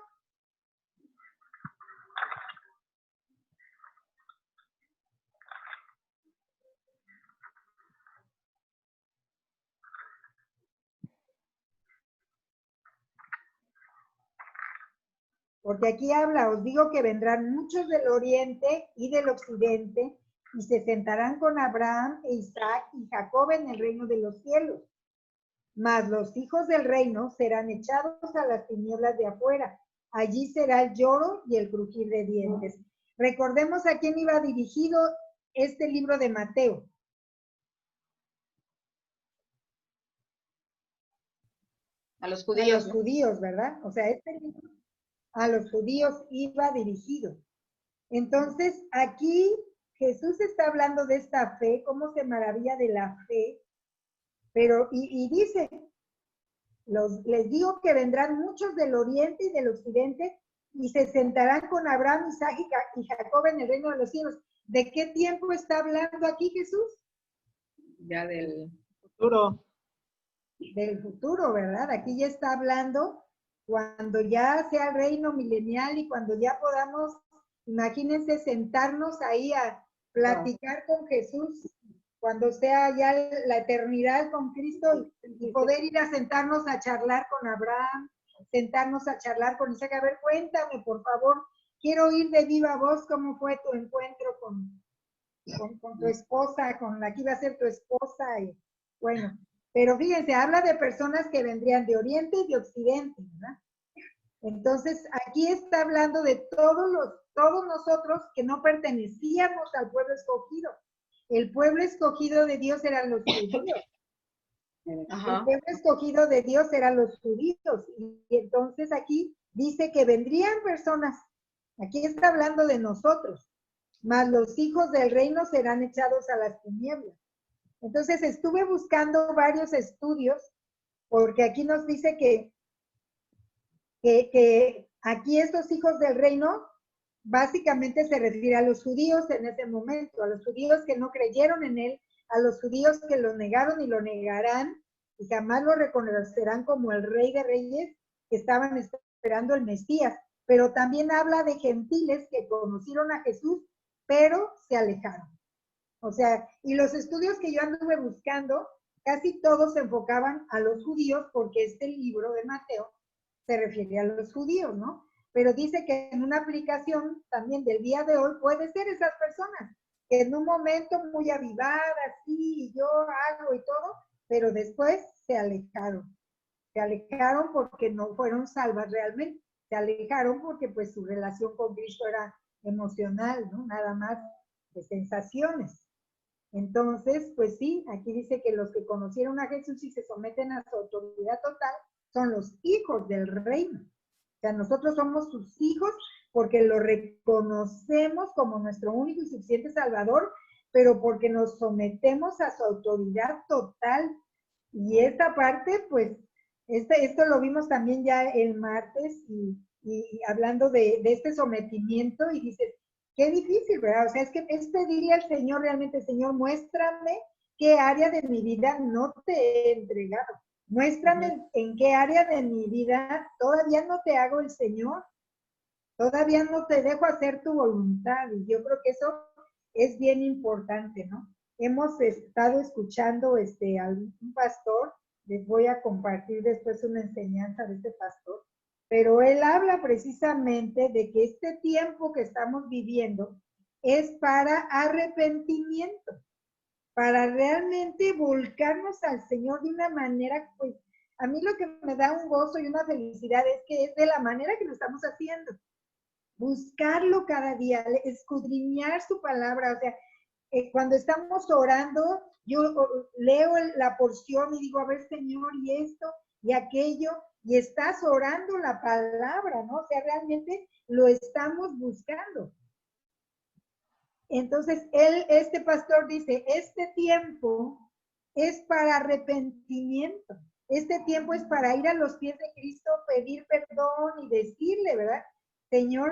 Porque aquí habla, os digo que vendrán muchos del oriente y del occidente y se sentarán con Abraham e Isaac y Jacob en el reino de los cielos. Mas los hijos del reino serán echados a las tinieblas de afuera. Allí será el lloro y el crujir de dientes. Recordemos a quién iba dirigido este libro de Mateo. A los judíos. A los judíos, ¿verdad? O sea, este libro a los judíos iba dirigido. Entonces, aquí Jesús está hablando de esta fe, cómo se maravilla de la fe, pero, y dice, les digo que vendrán muchos del oriente y del occidente y se sentarán con Abraham, Isaac y Jacob en el reino de los cielos. ¿De qué tiempo está hablando aquí Jesús? Ya del futuro. Del futuro, ¿verdad? Aquí ya está hablando cuando ya sea el reino milenial y cuando ya podamos, imagínense, sentarnos ahí a platicar con Jesús, cuando sea ya la eternidad con Cristo y poder ir a sentarnos a charlar con Abraham, sentarnos a charlar con Isaac. A ver, cuéntame, por favor, quiero oír de viva voz cómo fue tu encuentro con tu esposa, con la que iba a ser tu esposa. Y, bueno, pero fíjense, habla de personas que vendrían de oriente y de occidente, ¿verdad? Entonces, aquí está hablando de todos nosotros que no pertenecíamos al pueblo escogido. El pueblo escogido de Dios eran los judíos. Ajá. El pueblo escogido de Dios eran los judíos. Y entonces aquí dice que vendrían personas. Aquí está hablando de nosotros. Mas los hijos del reino serán echados a las tinieblas. Entonces estuve buscando varios estudios, porque aquí nos dice que aquí estos hijos del reino básicamente se refiere a los judíos en ese momento, a los judíos que no creyeron en él, a los judíos que lo negaron y lo negarán y jamás lo reconocerán como el rey de reyes que estaban esperando el Mesías. Pero también habla de gentiles que conocieron a Jesús, pero se alejaron. O sea, y los estudios que yo anduve buscando, casi todos se enfocaban a los judíos, porque este libro de Mateo se refiere a los judíos, ¿no? Pero dice que en una aplicación también del día de hoy puede ser esas personas, que en un momento muy avivadas, sí, yo hago y todo, pero después se alejaron. Se alejaron porque no fueron salvas realmente. Se alejaron porque pues su relación con Cristo era emocional, ¿no? Nada más de sensaciones. Entonces, pues sí, aquí dice que los que conocieron a Jesús y se someten a su autoridad total son los hijos del reino. O sea, nosotros somos sus hijos porque lo reconocemos como nuestro único y suficiente Salvador, pero porque nos sometemos a su autoridad total. Y esta parte, pues, esto lo vimos también ya el martes y hablando de este sometimiento y dices, qué difícil, ¿verdad? O sea, es pedirle al Señor realmente, Señor, muéstrame qué área de mi vida no te he entregado. Muéstrame en qué área de mi vida todavía no te hago el Señor. Todavía no te dejo hacer tu voluntad. Y yo creo que eso es bien importante, ¿no? Hemos estado escuchando a un pastor, les voy a compartir después una enseñanza de este pastor, pero él habla precisamente de que este tiempo que estamos viviendo es para arrepentimiento, para realmente volcarnos al Señor de una manera, pues, a mí lo que me da un gozo y una felicidad es que es de la manera que lo estamos haciendo. Buscarlo cada día, escudriñar su palabra, o sea, cuando estamos orando, yo leo la porción y digo, a ver, Señor, y esto, y aquello, y estás orando la palabra, ¿no? O sea, realmente lo estamos buscando. Entonces, este pastor dice, este tiempo es para arrepentimiento. Este tiempo es para ir a los pies de Cristo, pedir perdón y decirle, ¿verdad? Señor,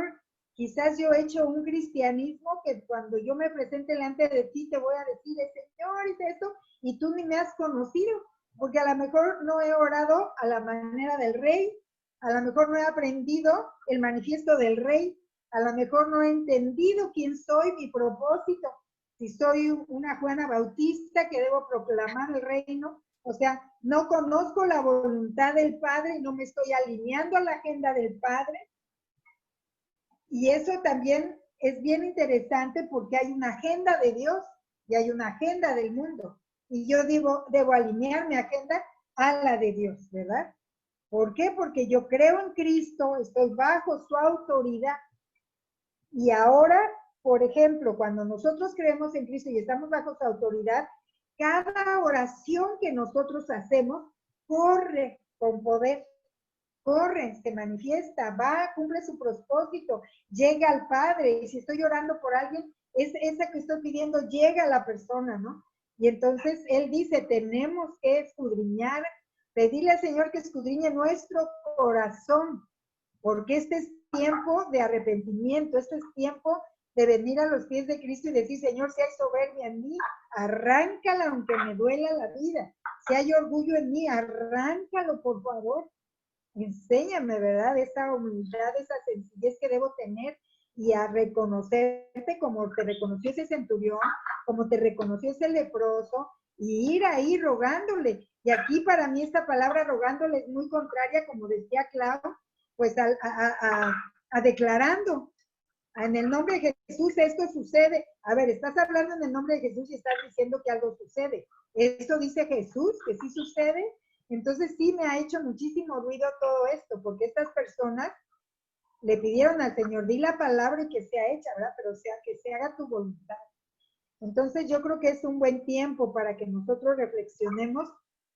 quizás yo he hecho un cristianismo que cuando yo me presente delante de ti te voy a decir, Señor, hice esto, y tú ni me has conocido, porque a lo mejor no he orado a la manera del rey, a lo mejor no he aprendido el manifiesto del rey, a lo mejor no he entendido quién soy, mi propósito, si soy una Juana Bautista que debo proclamar el reino, o sea, no conozco la voluntad del Padre y no me estoy alineando a la agenda del Padre. Y eso también es bien interesante porque hay una agenda de Dios y hay una agenda del mundo. Y yo debo alinear mi agenda a la de Dios, ¿verdad? ¿Por qué? Porque yo creo en Cristo, estoy bajo su autoridad. Y ahora, por ejemplo, cuando nosotros creemos en Cristo y estamos bajo su autoridad, cada oración que nosotros hacemos corre con poder, corre, se manifiesta, va, cumple su propósito, llega al Padre. Y si estoy orando por alguien, esa que estoy pidiendo llega a la persona, ¿no? Y entonces Él dice, tenemos que escudriñar, pedirle al Señor que escudriñe nuestro corazón, porque este es tiempo de arrepentimiento, este es tiempo de venir a los pies de Cristo y decir, Señor, si hay soberbia en mí, arráncala aunque me duela la vida. Si hay orgullo en mí, arráncalo, por favor. Enséñame, ¿verdad? Esa humildad, esa sencillez que debo tener y a reconocerte como te reconoció ese centurión, como te reconoció ese leproso, y ir ahí rogándole. Y aquí para mí esta palabra rogándole es muy contraria, como decía Clau, pues a declarando. En el nombre de Jesús esto sucede. A ver, estás hablando en el nombre de Jesús y estás diciendo que algo sucede. ¿Esto dice Jesús, que sí sucede? Entonces sí me ha hecho muchísimo ruido todo esto, porque estas personas le pidieron al Señor, di la palabra y que sea hecha, ¿verdad? Pero sea que se haga tu voluntad. Entonces yo creo que es un buen tiempo para que nosotros reflexionemos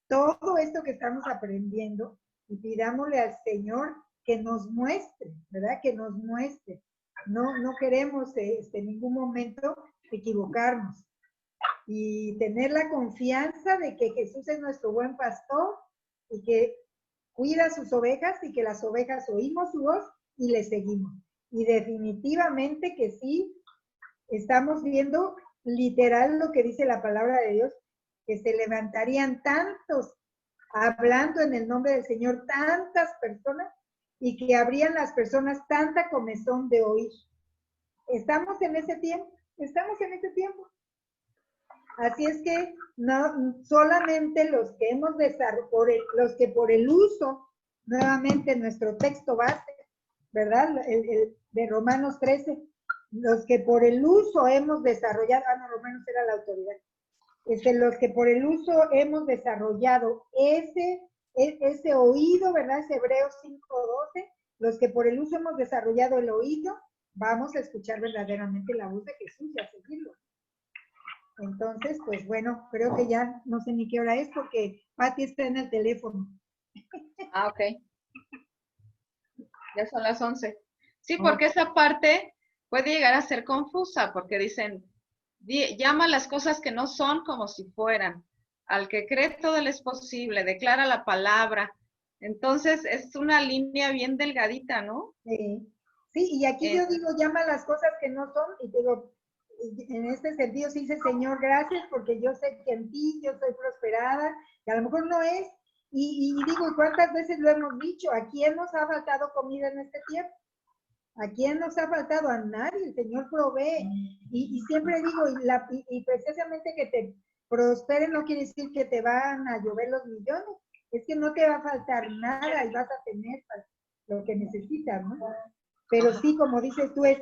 todo esto que estamos aprendiendo y pidámosle al Señor que nos muestre, ¿verdad? Que nos muestre. No queremos en ningún momento equivocarnos y tener la confianza de que Jesús es nuestro buen pastor y que cuida sus ovejas y que las ovejas oímos su voz y le seguimos. Y definitivamente que sí, estamos viendo literal lo que dice la palabra de Dios, que se levantarían tantos hablando en el nombre del Señor, tantas personas, y que habrían las personas tanta comezón de oír. Estamos en ese tiempo, estamos en ese tiempo. Así es que no solamente los que hemos desarrollado, los que por el uso, nuevamente nuestro texto base, ¿verdad? El de Romanos 13, los que por el uso hemos desarrollado, Romanos era la autoridad, los que por el uso hemos desarrollado ese oído, ¿verdad? Es Hebreos 5:12, los que por el uso hemos desarrollado el oído, vamos a escuchar verdaderamente la voz de Jesús y a seguirlo. Entonces, pues bueno, creo que ya no sé ni qué hora es porque Pati está en el teléfono. Ah, ok. Ya son las 11. Sí, porque esa parte puede llegar a ser confusa, porque dicen, llama las cosas que no son como si fueran. Al que cree todo le es posible, declara la palabra. Entonces, es una línea bien delgadita, ¿no? Sí, y aquí yo digo, llama las cosas que no son, y digo, en este sentido sí dice, Señor, gracias, porque yo sé que en ti yo soy prosperada, que a lo mejor no es, y digo, ¿cuántas veces lo hemos dicho? ¿A quién nos ha faltado comida en este tiempo? ¿A quién nos ha faltado? A nadie, el Señor provee. Y siempre digo, y precisamente que te prospere no quiere decir que te van a llover los millones, es que no te va a faltar nada y vas a tener lo que necesitas, ¿no? Pero sí, como dices tú, es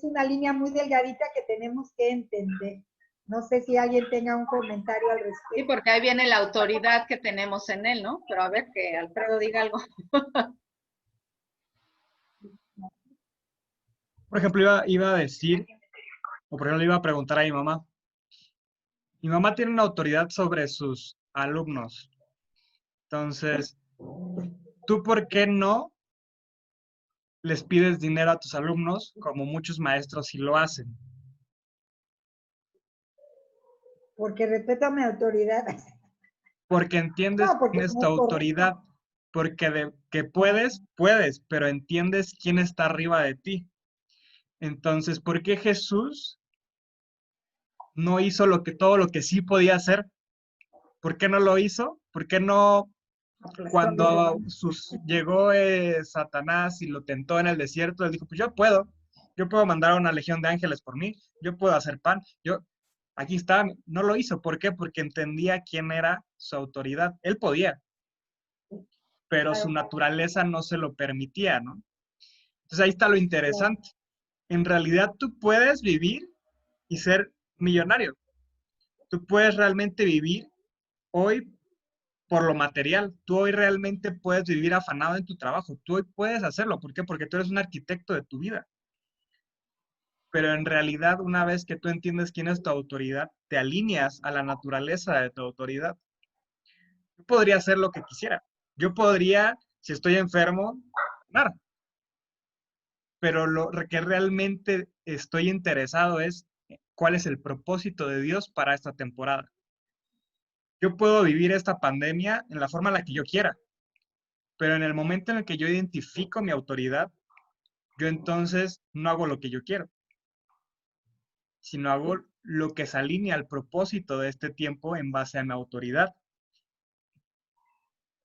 una línea muy delgadita que tenemos que entender. No sé si alguien tenga un comentario al Sí, respecto. porque ahí viene la autoridad que tenemos en él, ¿no? Pero a ver, que Alfredo diga algo. Por ejemplo, iba a decir, o por ejemplo, le iba a preguntar a mi mamá. Mi mamá tiene una autoridad sobre sus alumnos. Entonces, ¿tú por qué no les pides dinero a tus alumnos como muchos maestros sí lo hacen? Porque respeto a mi autoridad. Porque entiendes No, porque quién es no tu es autoridad. correcto. Porque de que puedes, puedes, pero entiendes quién está arriba de ti. Entonces, ¿por qué Jesús no hizo todo lo que sí podía hacer? ¿Por qué no lo hizo? ¿Por qué no Aplastó a los cuando demás. llegó Satanás y lo tentó en el desierto, él dijo, pues yo puedo mandar a una legión de ángeles por mí, yo puedo hacer pan, aquí está, no lo hizo, ¿por qué? Porque entendía quién era su autoridad, él podía, pero su naturaleza no se lo permitía, ¿no? Entonces ahí está lo interesante, en realidad tú puedes vivir y ser millonario, tú puedes realmente vivir hoy por lo material. Tú hoy realmente puedes vivir afanado en tu trabajo. Tú hoy puedes hacerlo. ¿Por qué? Porque tú eres un arquitecto de tu vida. Pero en realidad, una vez que tú entiendes quién es tu autoridad, te alineas a la naturaleza de tu autoridad. Yo podría hacer lo que quisiera. Yo podría, si estoy enfermo, sanar. Pero lo que realmente estoy interesado es cuál es el propósito de Dios para esta temporada. Yo puedo vivir esta pandemia en la forma en la que yo quiera, pero en el momento en el que yo identifico mi autoridad, yo entonces no hago lo que yo quiero, sino hago lo que se alinea al propósito de este tiempo en base a mi autoridad.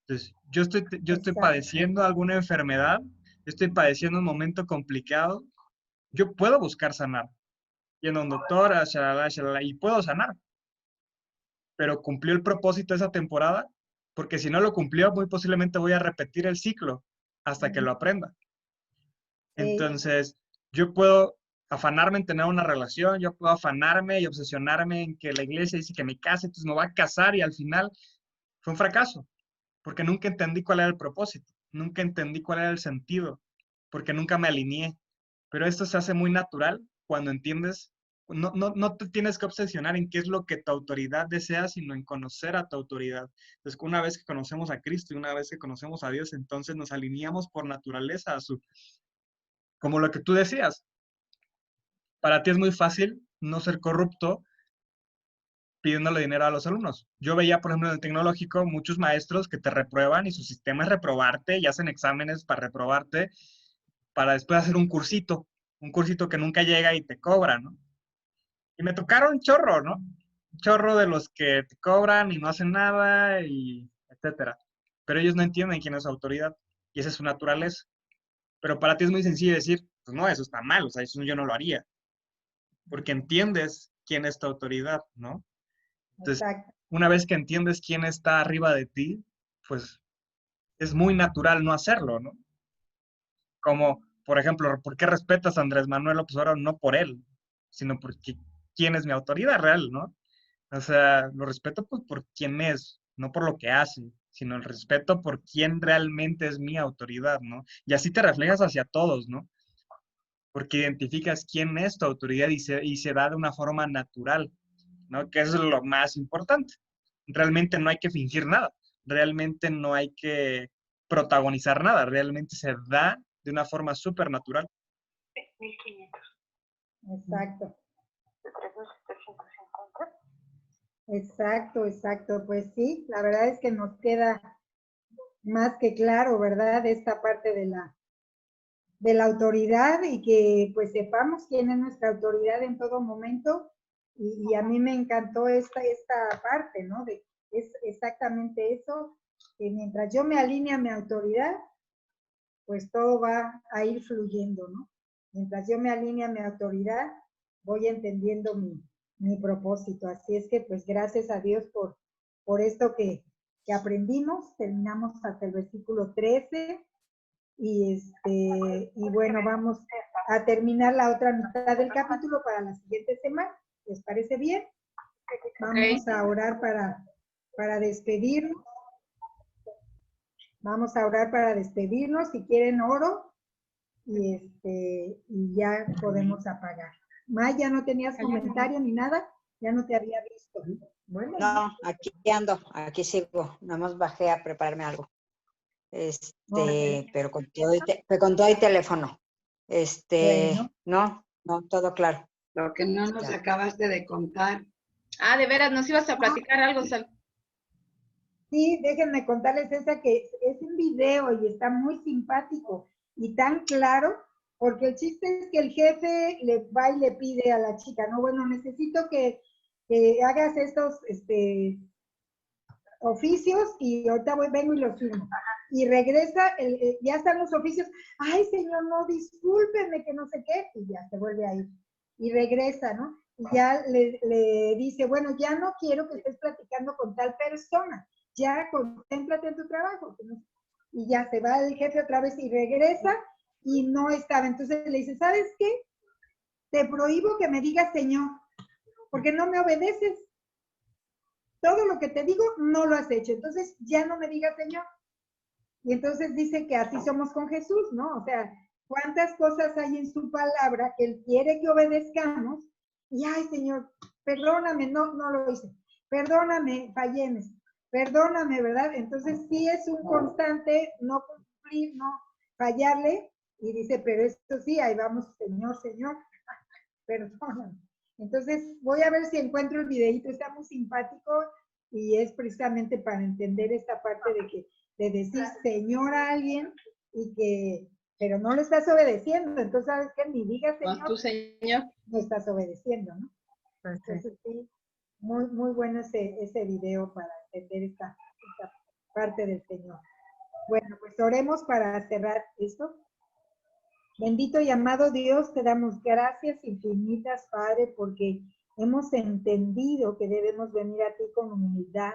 Entonces, yo estoy Exacto. padeciendo alguna enfermedad, yo estoy padeciendo un momento complicado, yo puedo buscar sanar, yendo a un doctor, shalala, shalala, y puedo sanar, pero ¿cumplió el propósito de esa temporada? Porque si no lo cumplió, muy posiblemente voy a repetir el ciclo hasta que lo aprenda. Entonces, yo puedo afanarme en tener una relación, yo puedo afanarme y obsesionarme en que la iglesia dice que me case, entonces me voy a casar y al final fue un fracaso, porque nunca entendí cuál era el propósito, nunca entendí cuál era el sentido, porque nunca me alineé. Pero esto se hace muy natural cuando entiendes, no te tienes que obsesionar en qué es lo que tu autoridad desea, sino en conocer a tu autoridad. Entonces, una vez que conocemos a Cristo y una vez que conocemos a Dios, entonces nos alineamos por naturaleza a su, como lo que tú decías, para ti es muy fácil no ser corrupto pidiéndole dinero a los alumnos. Yo veía, por ejemplo, en el tecnológico muchos maestros que te reprueban y su sistema es reprobarte y hacen exámenes para reprobarte para después hacer un cursito que nunca llega y te cobra, ¿no? Y me tocaron chorro, ¿no? Chorro de los que te cobran y no hacen nada y etcétera. Pero ellos no entienden quién es su autoridad y esa es su naturaleza. Pero para ti es muy sencillo decir, pues no, eso está mal, o sea, eso yo no lo haría. Porque entiendes quién es tu autoridad, ¿no? Entonces, Exacto. una vez que entiendes quién está arriba de ti, pues es muy natural no hacerlo, ¿no? Como, por ejemplo, ¿por qué respetas a Andrés Manuel López Obrador? No por él, sino porque quién es mi autoridad real, ¿no? O sea, lo respeto pues por quién es, no por lo que hace, sino el respeto por quién realmente es mi autoridad, ¿no? Y así te reflejas hacia todos, ¿no? Porque identificas quién es tu autoridad y se da de una forma natural, ¿no? Que eso es lo más importante. Realmente no hay que fingir nada, realmente no hay que protagonizar nada, realmente se da de una forma súper natural. 1500. Exacto. De 3750. Exacto, exacto. Pues sí, la verdad es que nos queda más que claro, ¿verdad? Esta parte de la autoridad y que pues sepamos quién es nuestra autoridad en todo momento. Y a mí me encantó esta parte, ¿no? Es exactamente eso, que mientras yo me alinee a mi autoridad, pues todo va a ir fluyendo, ¿no? Mientras yo me alinee a mi autoridad, voy entendiendo mi propósito. Así es que pues gracias a Dios por esto que aprendimos. Terminamos hasta el versículo 13 y bueno, vamos a terminar la otra mitad del capítulo para la siguiente semana. ¿Les parece bien? Vamos a orar para despedirnos. Vamos a orar para despedirnos. Si quieren oro y ya podemos apagar. Maya, ¿no tenías comentario ni nada? Ya no te había visto. Bueno, No, aquí ando, aquí sigo. Nada más bajé a prepararme algo. Pero con todo y teléfono. Bueno. No, todo claro. Lo que no nos acabaste de contar. Ah, de veras, nos ibas a platicar algo, Sal. Sí, déjenme contarles esa que es un video y está muy simpático y tan claro, porque el chiste es que el jefe le va y le pide a la chica, no, bueno, necesito que hagas estos oficios y ahorita vengo y los firmo. Y regresa, ya están los oficios, ay señor, no, discúlpeme, que no sé qué, y ya se vuelve a ir. Y regresa, ¿no? Y ya le dice, bueno, ya no quiero que estés platicando con tal persona, ya concéntrate en tu trabajo. Y ya se va el jefe otra vez y regresa y no estaba. Entonces le dice, ¿sabes qué? Te prohíbo que me digas señor, porque no me obedeces. Todo lo que te digo no lo has hecho. Entonces ya no me digas señor. Y entonces dice que así somos con Jesús, ¿no? O sea, cuántas cosas hay en su palabra que Él quiere que obedezcamos. Y, ay, Señor, perdóname, no lo hice. Perdóname, fallé, perdóname, ¿verdad? Entonces sí es un constante no cumplir, no fallarle. Y dice, pero esto sí, ahí vamos, Señor, perdóname. Entonces voy a ver si encuentro el videito, está muy simpático y es precisamente para entender esta parte de decir señor a alguien pero no le estás obedeciendo, entonces sabes que ni digas señor, tu señor, no estás obedeciendo, ¿no? Entonces sí, muy, muy bueno ese video para entender esta parte del Señor. Bueno, pues oremos para cerrar esto. Bendito y amado Dios, te damos gracias infinitas, Padre, porque hemos entendido que debemos venir a ti con humildad,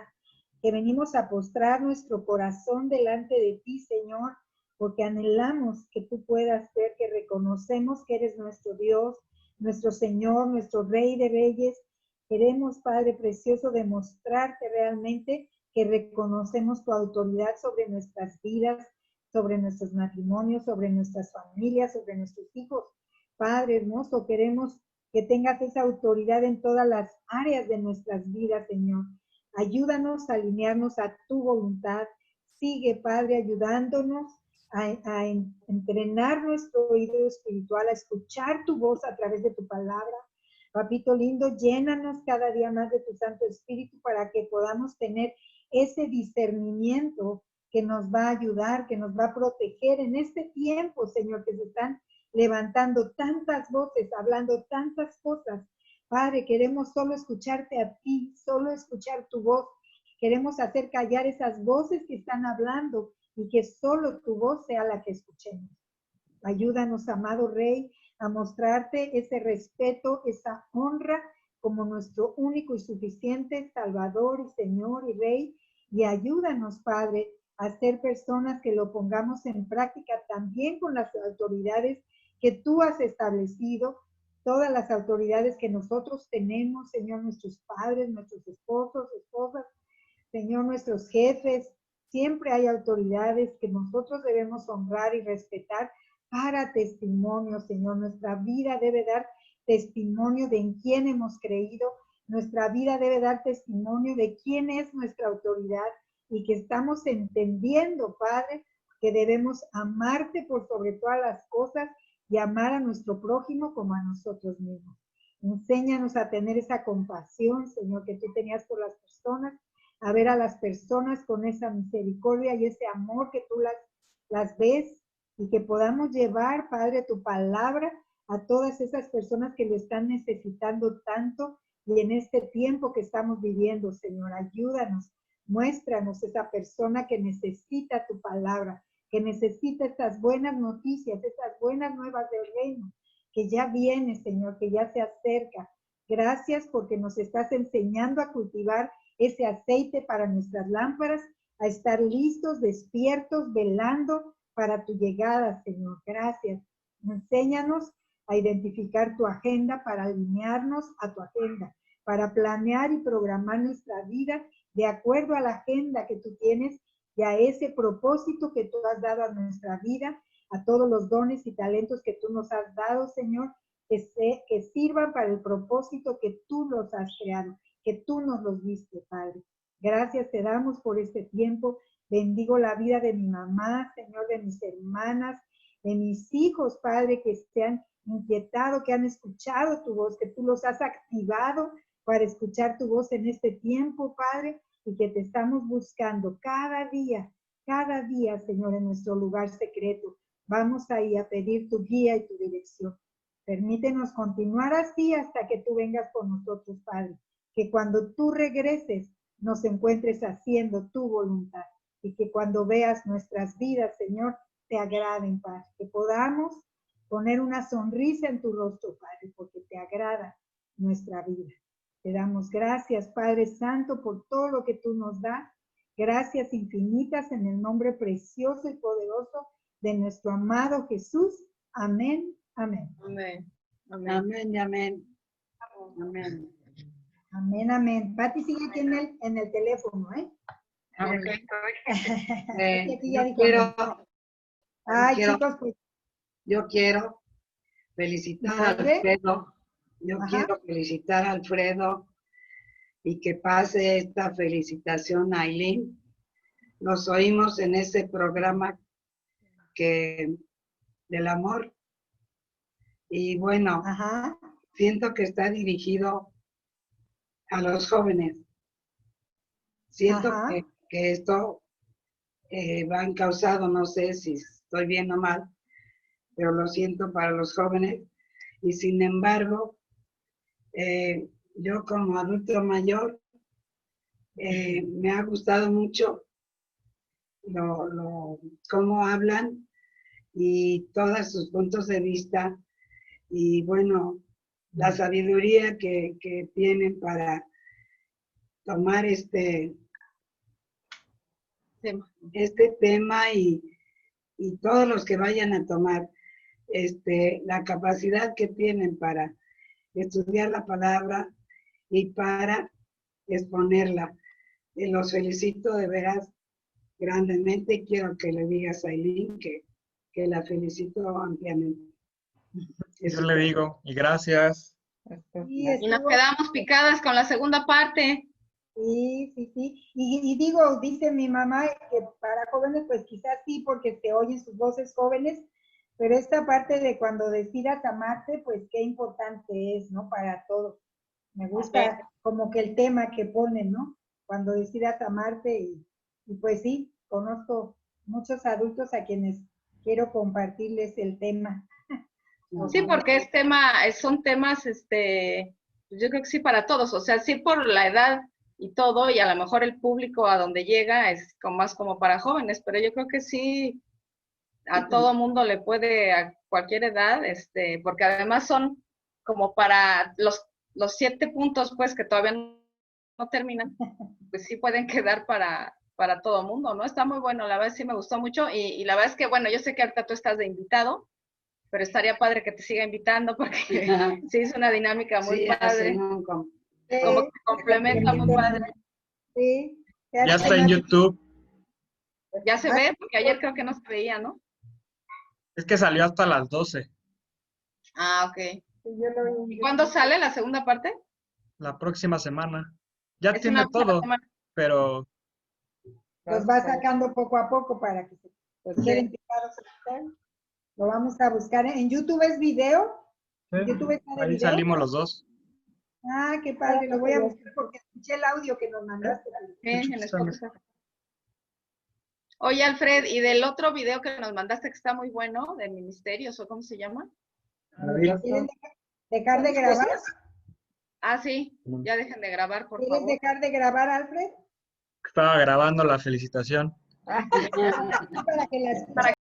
que venimos a postrar nuestro corazón delante de ti, Señor, porque anhelamos que tú puedas ver, que reconocemos que eres nuestro Dios, nuestro Señor, nuestro Rey de Reyes. Queremos, Padre precioso, demostrarte realmente que reconocemos tu autoridad sobre nuestras vidas, sobre nuestros matrimonios, sobre nuestras familias, sobre nuestros hijos. Padre hermoso, queremos que tengas esa autoridad en todas las áreas de nuestras vidas, Señor. Ayúdanos a alinearnos a tu voluntad. Sigue, Padre, ayudándonos a entrenar nuestro oído espiritual, a escuchar tu voz a través de tu palabra. Papito lindo, llénanos cada día más de tu Santo Espíritu para que podamos tener ese discernimiento que nos va a ayudar, que nos va a proteger en este tiempo, Señor, que se están levantando tantas voces, hablando tantas cosas. Padre, queremos solo escucharte a ti, solo escuchar tu voz. Queremos hacer callar esas voces que están hablando y que solo tu voz sea la que escuchemos. Ayúdanos, amado Rey, a mostrarte ese respeto, esa honra como nuestro único y suficiente Salvador y Señor y Rey. Y ayúdanos, Padre, a ser personas que lo pongamos en práctica también con las autoridades que tú has establecido, todas las autoridades que nosotros tenemos, Señor, nuestros padres, nuestros esposos, esposas, Señor, nuestros jefes. Siempre hay autoridades que nosotros debemos honrar y respetar para testimonio, Señor. Nuestra vida debe dar testimonio de en quién hemos creído. Nuestra vida debe dar testimonio de quién es nuestra autoridad y que estamos entendiendo, Padre, que debemos amarte por sobre todas las cosas y amar a nuestro prójimo como a nosotros mismos. Enséñanos a tener esa compasión, Señor, que tú tenías por las personas, a ver a las personas con esa misericordia y ese amor que tú las ves y que podamos llevar, Padre, tu palabra a todas esas personas que lo están necesitando tanto y en este tiempo que estamos viviendo, Señor, ayúdanos, muéstranos esa persona que necesita tu palabra, que necesita estas buenas noticias, estas buenas nuevas del reino, que ya viene, Señor, que ya se acerca. Gracias porque nos estás enseñando a cultivar ese aceite para nuestras lámparas, a estar listos, despiertos, velando para tu llegada, Señor. Gracias. Enséñanos a identificar tu agenda para alinearnos a tu agenda. para planear y programar nuestra vida de acuerdo a la agenda que tú tienes y a ese propósito que tú has dado a nuestra vida, a todos los dones y talentos que tú nos has dado, Señor, que sirvan para el propósito que tú los has creado, que tú nos los diste, Padre. Gracias te damos por este tiempo. Bendigo la vida de mi mamá, Señor, de mis hermanas, de mis hijos, Padre, que se han inquietado, que han escuchado tu voz, que tú los has activado para escuchar tu voz en este tiempo, Padre, y que te estamos buscando cada día, Señor, en nuestro lugar secreto. Vamos ahí a pedir tu guía y tu dirección. Permítenos continuar así hasta que tú vengas con nosotros, Padre. Que cuando tú regreses, nos encuentres haciendo tu voluntad. Y que cuando veas nuestras vidas, Señor, te agraden, Padre. Que podamos poner una sonrisa en tu rostro, Padre, porque te agrada nuestra vida. Te damos gracias, Padre Santo, por todo lo que tú nos das. Gracias infinitas en el nombre precioso y poderoso de nuestro amado Jesús. Amén, amén. Amén. Amén. Amén y amén. Amén. Amén, amén. Pati sigue aquí en el teléfono, ¿eh? Ok. Chicos, pues. Yo quiero felicitar a Alfredo. Quiero felicitar a Alfredo y que pase esta felicitación a Aileen. Nos oímos en ese programa del amor. Y bueno, siento que está dirigido a los jóvenes. Siento que esto va encauzado, no sé si estoy bien o mal, pero lo siento para los jóvenes. Y sin embargo, yo como adulto mayor, me ha gustado mucho cómo hablan y todos sus puntos de vista y bueno, la sabiduría que tienen para tomar este tema y todos los que vayan a tomar la capacidad que tienen para estudiar la palabra y para exponerla. Los felicito de veras grandemente. Quiero que le digas a Aileen que la felicito ampliamente. Yo le digo, y gracias. Y nos quedamos picadas con la segunda parte. Sí. Y digo, dice mi mamá que para jóvenes, pues quizás sí, porque se oyen sus voces jóvenes, pero esta parte de cuando decidas amarte, pues qué importante es, ¿no? Para todos. Me gusta como que el tema que ponen, ¿no? Cuando decidas amarte y pues sí, conozco muchos adultos a quienes quiero compartirles el tema. Sí, porque son temas, yo creo que sí para todos, o sea, sí por la edad y todo, y a lo mejor el público a donde llega es más como para jóvenes, pero yo creo que sí a todo mundo le puede, a cualquier edad, porque además son como para los 7 puntos, pues, que todavía no terminan, pues sí pueden quedar para todo mundo, ¿no? Está muy bueno, la verdad sí me gustó mucho, y la verdad es que, bueno, yo sé que ahorita tú estás de invitado, pero estaría padre que te siga invitando porque sí es una dinámica muy padre. Como que complementa muy padre. Sí. Ya está en YouTube. Ya se ve, porque ayer creo que no se veía, ¿no? Es que salió hasta las 12. Ah, ok. ¿Y cuándo sale la segunda parte? La próxima semana. Ya tiene todo, pero... Los va sacando poco a poco para que se queden picados. Lo vamos a buscar. ¿En YouTube es video? Sí, ¿En YouTube está de ahí video? salimos los dos. Ah, qué padre. Lo voy a buscar porque escuché el audio que nos mandaste. Sí, en Spotify. Oye, Alfred, ¿y del otro video que nos mandaste que está muy bueno, de Ministerios, o cómo se llama? ¿Quieres dejar de grabar? Ah, sí, ya dejen de grabar, por favor. ¿Quieres dejar de grabar, Alfred? Estaba grabando la felicitación. Para que la